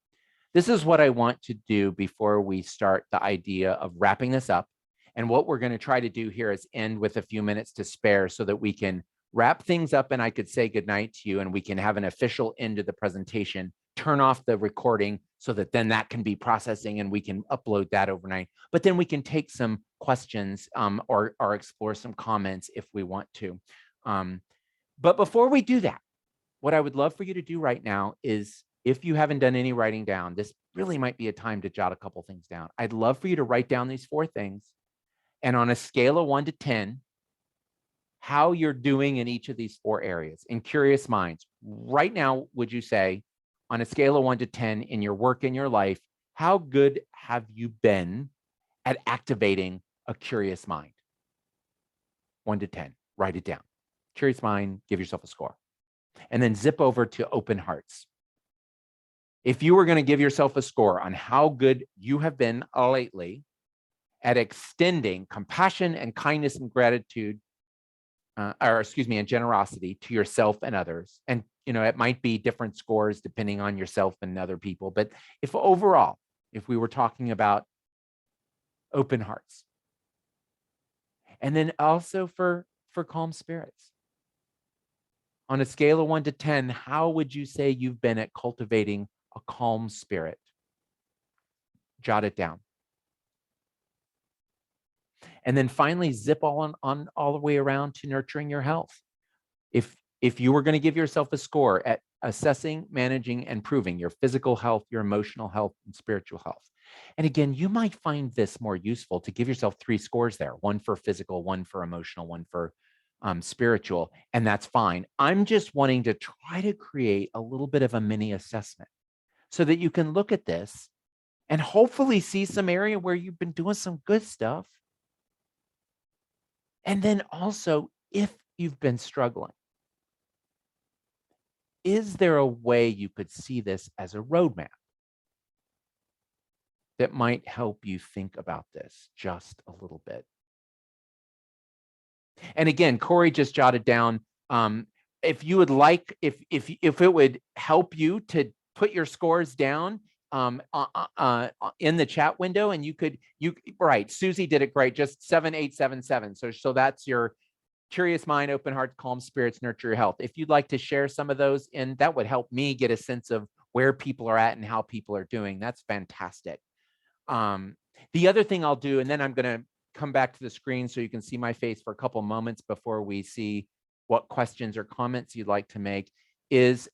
This is what I want to do before we start the idea of wrapping this up. And what we're going to try to do here is end with a few minutes to spare so that we can wrap things up and I could say goodnight to you and we can have an official end to the presentation, turn off the recording so that then that can be processing and we can upload that overnight. But then we can take some questions or explore some comments if we want to. But before we do that, what I would love for you to do right now is, if you haven't done any writing down, this really might be a time to jot a couple things down. I'd love for you to write down these 4 things. And on a scale of 1 to 10, how you're doing in each of these 4 areas. In Curious Minds, right now, would you say, on a scale of 1 to 10 in your work, in your life, how good have you been at activating a curious mind? 1 to 10, write it down. Curious mind, give yourself a score. And then zip over to Open Hearts. If you were going to give yourself a score on how good you have been lately at extending compassion and kindness and gratitude, and generosity to yourself and others. And, it might be different scores depending on yourself and other people. But if overall, if we were talking about Open Hearts, and then also for calm spirits, on a scale of 1 to 10, how would you say you've been at cultivating a calm spirit? Jot it down. And then finally, zip all the way around to nurturing your health. If you were going to give yourself a score at assessing, managing, and improving your physical health, your emotional health, and spiritual health. And again, you might find this more useful to give yourself 3 scores there, 1 for physical, 1 for emotional, 1 for spiritual, and that's fine. I'm just wanting to try to create a little bit of a mini assessment so that you can look at this and hopefully see some area where you've been doing some good stuff. And then also, if you've been struggling, is there a way you could see this as a roadmap that might help you think about this just a little bit? And again, Corey just jotted down, if you would like, if it would help you to put your scores down in the chat window, and right, Susie did it great, just 7877. So that's your Curious Mind, Open Heart, Calm Spirits, Nurture Your Health. If you'd like to share some of those, and that would help me get a sense of where people are at and how people are doing. That's fantastic. The other thing I'll do, and then I'm going to come back to the screen so you can see my face for a couple moments before we see what questions or comments you'd like to make, is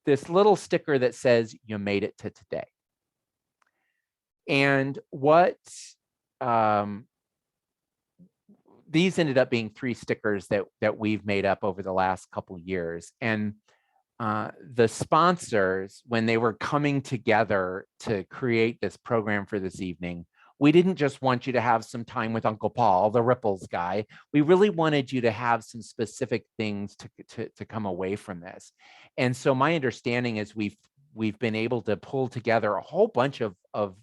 this little sticker that says you made it to today. And what these ended up being 3 stickers that we've made up over the last couple years. And the sponsors, when they were coming together to create this program for this evening, we didn't just want you to have some time with Uncle Paul, the Ripples guy. We really wanted you to have some specific things to come away from this. And so my understanding is we've been able to pull together a whole bunch of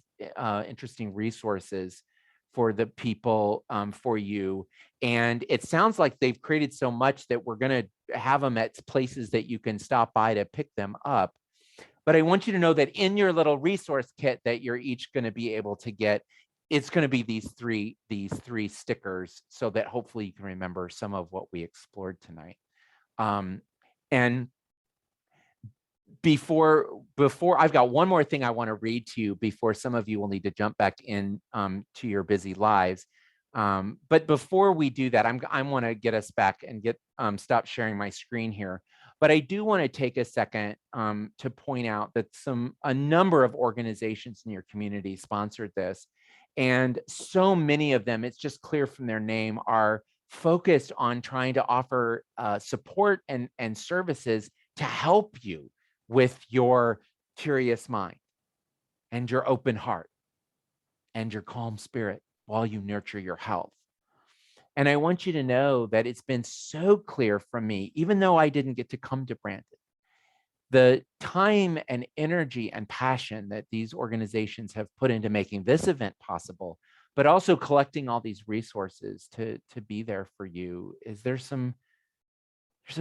interesting resources for the people, for you. And it sounds like they've created so much that we're going to have them at places that you can stop by to pick them up. But I want you to know that in your little resource kit that you're each going to be able to get, it's going to be these three stickers, so that hopefully you can remember some of what we explored tonight. And before I've got one more thing I want to read to you before some of you will need to jump back in to your busy lives. But before we do that, I want to get us back and stop sharing my screen here. But I do want to take a second to point out that a number of organizations in your community sponsored this. And so many of them, it's just clear from their name, are focused on trying to offer support and services to help you with your curious mind and your open heart and your calm spirit while you nurture your health. And I want you to know that it's been so clear from me, even though I didn't get to come to Brandon, the time and energy and passion that these organizations have put into making this event possible, but also collecting all these resources to be there for you. There's some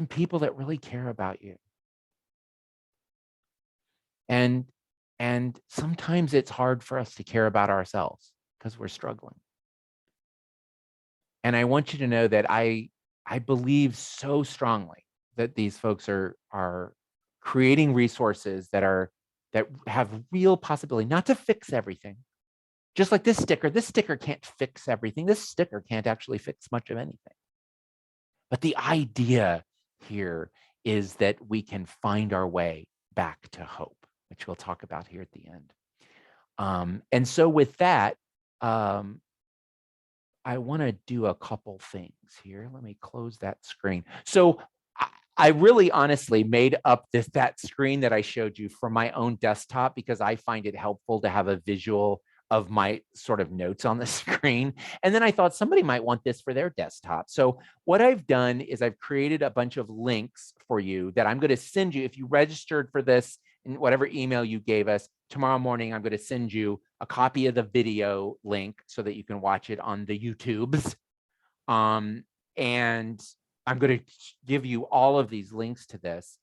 people that really care about you. And sometimes it's hard for us to care about ourselves because we're struggling. And I want you to know that I believe so strongly that these folks are creating resources that have real possibility, not to fix everything. Just like this sticker can't fix everything. This sticker can't actually fix much of anything. But the idea here is that we can find our way back to hope, which we'll talk about here at the end. And so with that, I want to do a couple things here. Let me close that screen. So I really honestly made up that screen that I showed you from my own desktop because I find it helpful to have a visual of my sort of notes on the screen. And then I thought somebody might want this for their desktop. So what I've done is I've created a bunch of links for you that I'm going to send you. If you registered for this in whatever email you gave us, tomorrow morning, I'm going to send you a copy of the video link so that you can watch it on the YouTubes. And I'm going to give you all of these links to this.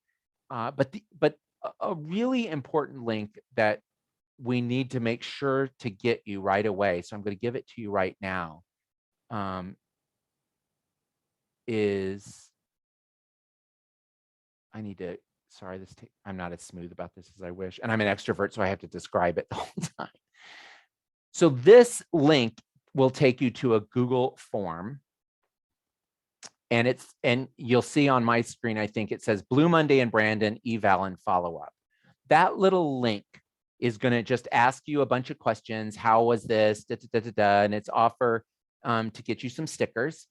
But a really important link that we need to make sure to get you right away, so I'm going to give it to you right now, is I need to, sorry, I'm not as smooth about this as I wish. And I'm an extrovert, so I have to describe it the whole time. So this link will take you to a Google form. And you'll see on my screen, I think it says Blue Monday and Brandon eval and follow up. That little link is going to just ask you a bunch of questions. How was this? Da, da, da, da, da, and it's offer to get you some stickers.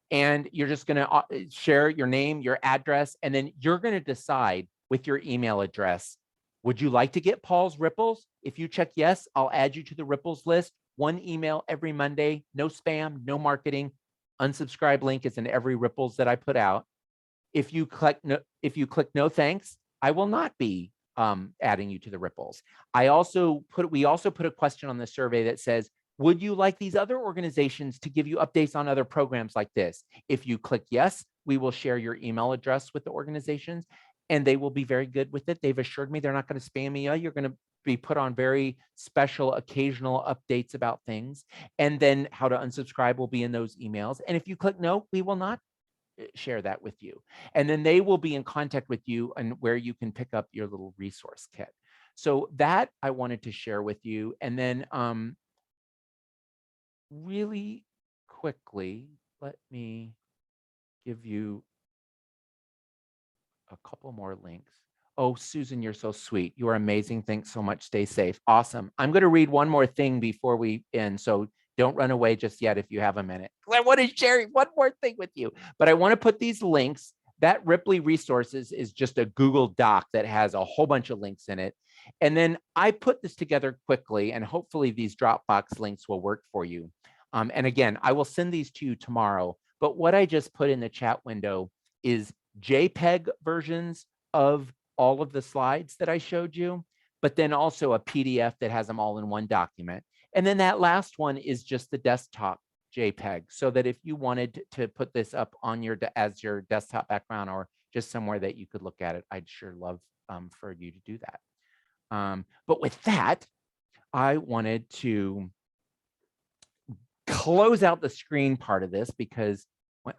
And you're just going to share your name, your address, and then you're going to decide with your email address, would you like to get Paul's Ripples? If you check yes, I'll add you to the Ripples list. 1 email every Monday, no spam, no marketing. Unsubscribe link is in every Ripples that I put out. If you click no thanks, I will not be adding you to the Ripples. We also put a question on the survey that says, would you like these other organizations to give you updates on other programs like this? If you click yes, we will share your email address with the organizations, and they will be very good with it. They've assured me they're not going to spam you. You're going to be put on very special occasional updates about things. And then how to unsubscribe will be in those emails. And if you click no, we will not share that with you. And then they will be in contact with you and where you can pick up your little resource kit. So that I wanted to share with you. And then really quickly, let me give you a couple more links. Oh, Susan, you're so sweet. You are amazing. Thanks so much. Stay safe. Awesome. I'm going to read one more thing before we end. So don't run away just yet if you have a minute. I want to share one more thing with you, but I want to put these links. That Ripley Resources is just a Google Doc that has a whole bunch of links in it. And then I put this together quickly, and hopefully these Dropbox links will work for you. And again, I will send these to you tomorrow. But what I just put in the chat window is JPEG versions of all of the slides that I showed you, but then also a PDF that has them all in one document. And then that last one is just the desktop JPEG, so that if you wanted to put this up on your as your desktop background or just somewhere that you could look at it, I'd sure love for you to do that. But with that, I wanted to close out the screen part of this, because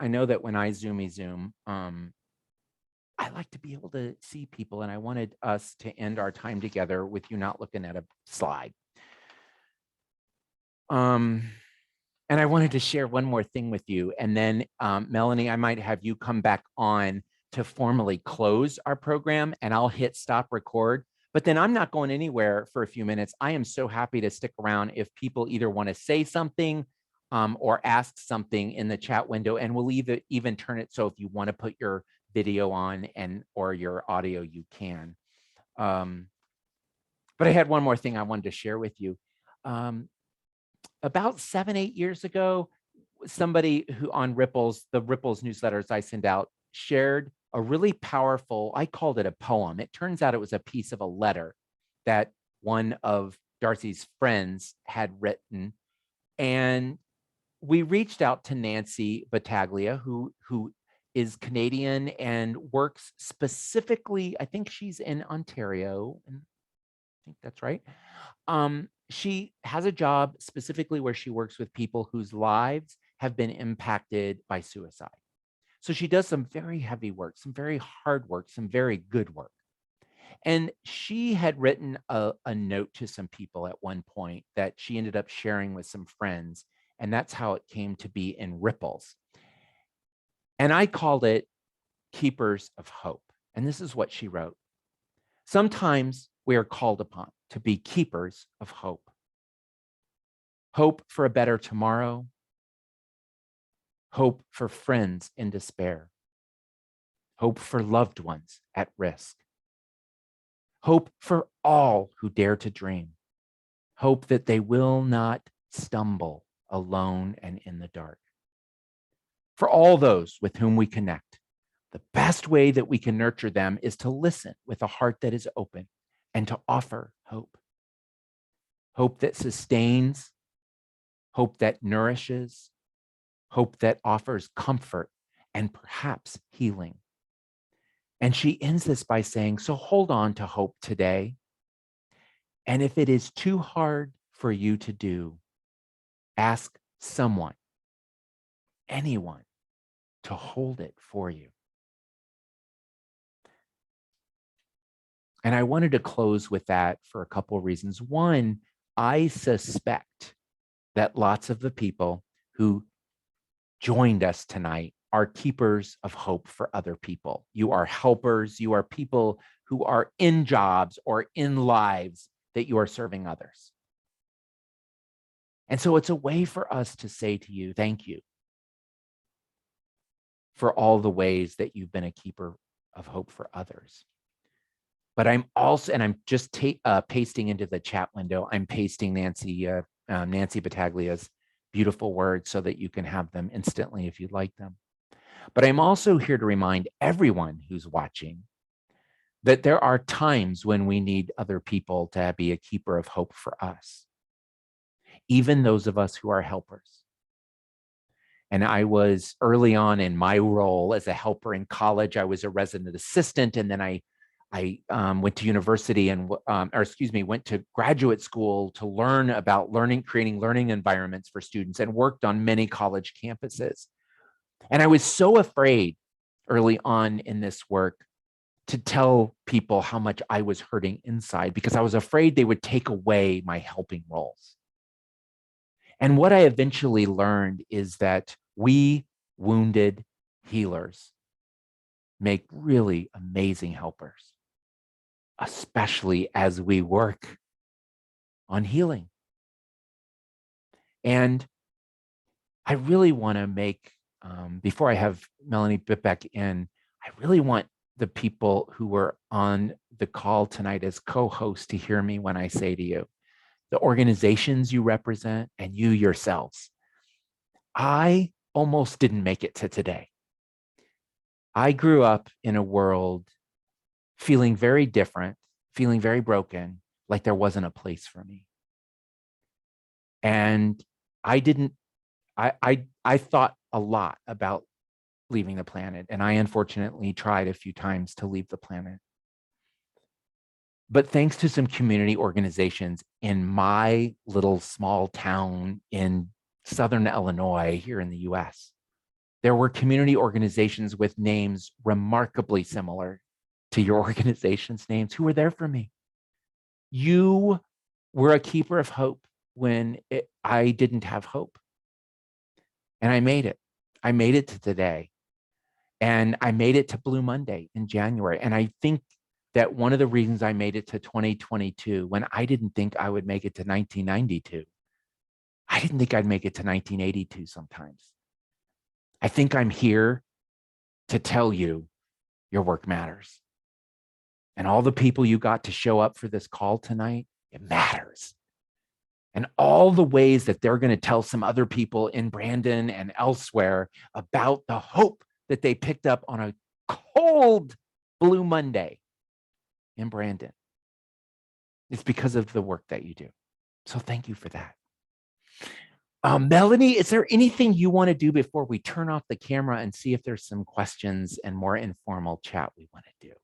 I know that when I Zoom, I like to be able to see people, and I wanted us to end our time together with you not looking at a slide. And I wanted to share one more thing with you, and then Melanie, I might have you come back on to formally close our program, and I'll hit stop record. But then I'm not going anywhere for a few minutes. I am so happy to stick around if people either want to say something or ask something in the chat window, and we'll even turn it so if you want to put your video on or your audio, you can. But I had one more thing I wanted to share with you. About 7-8 years ago, somebody who on the Ripples newsletters I send out, shared a really powerful, I called it a poem. It turns out it was a piece of a letter that one of Darcy's friends had written. And we reached out to Nancy Battaglia, who is Canadian and works specifically, I think she's in Ontario, and I think that's right. She has a job specifically where she works with people whose lives have been impacted by suicide. So she does some very heavy work, some very hard work, some very good work. And she had written a note to some people at one point that she ended up sharing with some friends. And that's how it came to be in Ripples. And I called it Keepers of Hope. And this is what she wrote. Sometimes we are called upon to be keepers of hope. Hope for a better tomorrow. Hope for friends in despair. Hope for loved ones at risk. Hope for all who dare to dream. Hope that they will not stumble alone and in the dark. For all those with whom we connect, the best way that we can nurture them is to listen with a heart that is open and to offer hope. Hope that sustains, hope that nourishes, hope that offers comfort and perhaps healing. And she ends this by saying, so hold on to hope today. And if it is too hard for you to do, ask someone, anyone, to hold it for you. And I wanted to close with that for a couple of reasons. One, I suspect that lots of the people who joined us tonight are keepers of hope for other people. You are helpers. You are people who are in jobs or in lives that you are serving others. And so it's a way for us to say to you, thank you for all the ways that you've been a keeper of hope for others. But I'm also, and I'm just pasting into the chat window, I'm pasting Nancy Battaglia's beautiful words so that you can have them instantly if you'd like them. But I'm also here to remind everyone who's watching that there are times when we need other people to be a keeper of hope for us, even those of us who are helpers. And I was early on in my role as a helper in college. I was a resident assistant, and then I went to university and, went to graduate school to learn about creating learning environments for students, and worked on many college campuses. And I was so afraid early on in this work to tell people how much I was hurting inside, because I was afraid they would take away my helping roles. And what I eventually learned is that we wounded healers make really amazing helpers. especially as we work on healing. And I really want to make, before I have Melanie Bitbeck in, I really want the people who were on the call tonight as co-hosts to hear me when I say to you, the organizations you represent and you yourselves, I almost didn't make it to today. I grew up in a world feeling very different, feeling very broken, like there wasn't a place for me. And I thought a lot about leaving the planet, and I unfortunately tried a few times to leave the planet. But thanks to some community organizations in my little small town in Southern Illinois here in the US, there were community organizations with names remarkably similar to your organization's names who were there for me. You were a keeper of hope when I didn't have hope. And I made it. I made it to today. And I made it to Blue Monday in January. And I think that one of the reasons I made it to 2022, when I didn't think I would make it to 1992, I didn't think I'd make it to 1982 sometimes. I think I'm here to tell you your work matters. And all the people you got to show up for this call tonight, it matters. And all the ways that they're going to tell some other people in Brandon and elsewhere about the hope that they picked up on a cold Blue Monday in Brandon. It's because of the work that you do. So thank you for that. Melanie, is there anything you want to do before we turn off the camera and see if there's some questions and more informal chat we want to do?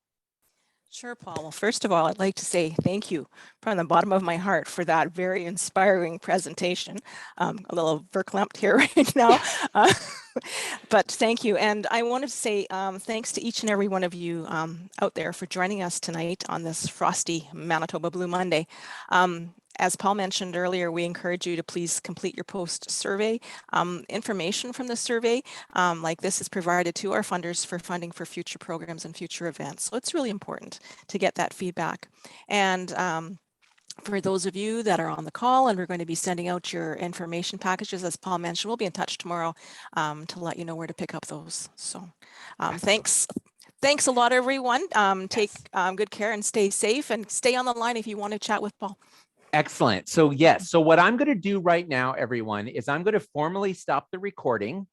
Sure, Paul. Well, first of all, I'd like to say thank you from the bottom of my heart for that very inspiring presentation. A little verklempt here right now, but thank you. And I wanted to say thanks to each and every one of you out there for joining us tonight on this frosty Manitoba Blue Monday. As Paul mentioned earlier, we encourage you to please complete your post survey. Information from the survey like this is provided to our funders for funding for future programs and future events. So it's really important to get that feedback. And for those of you that are on the call, and we're going to be sending out your information packages, as Paul mentioned, we'll be in touch tomorrow to let you know where to pick up those. So thanks. Thanks a lot, everyone. Take good care and stay safe, and stay on the line if you want to chat with Paul. Excellent. So yes, so what I'm going to do right now, everyone, is I'm going to formally stop the recording.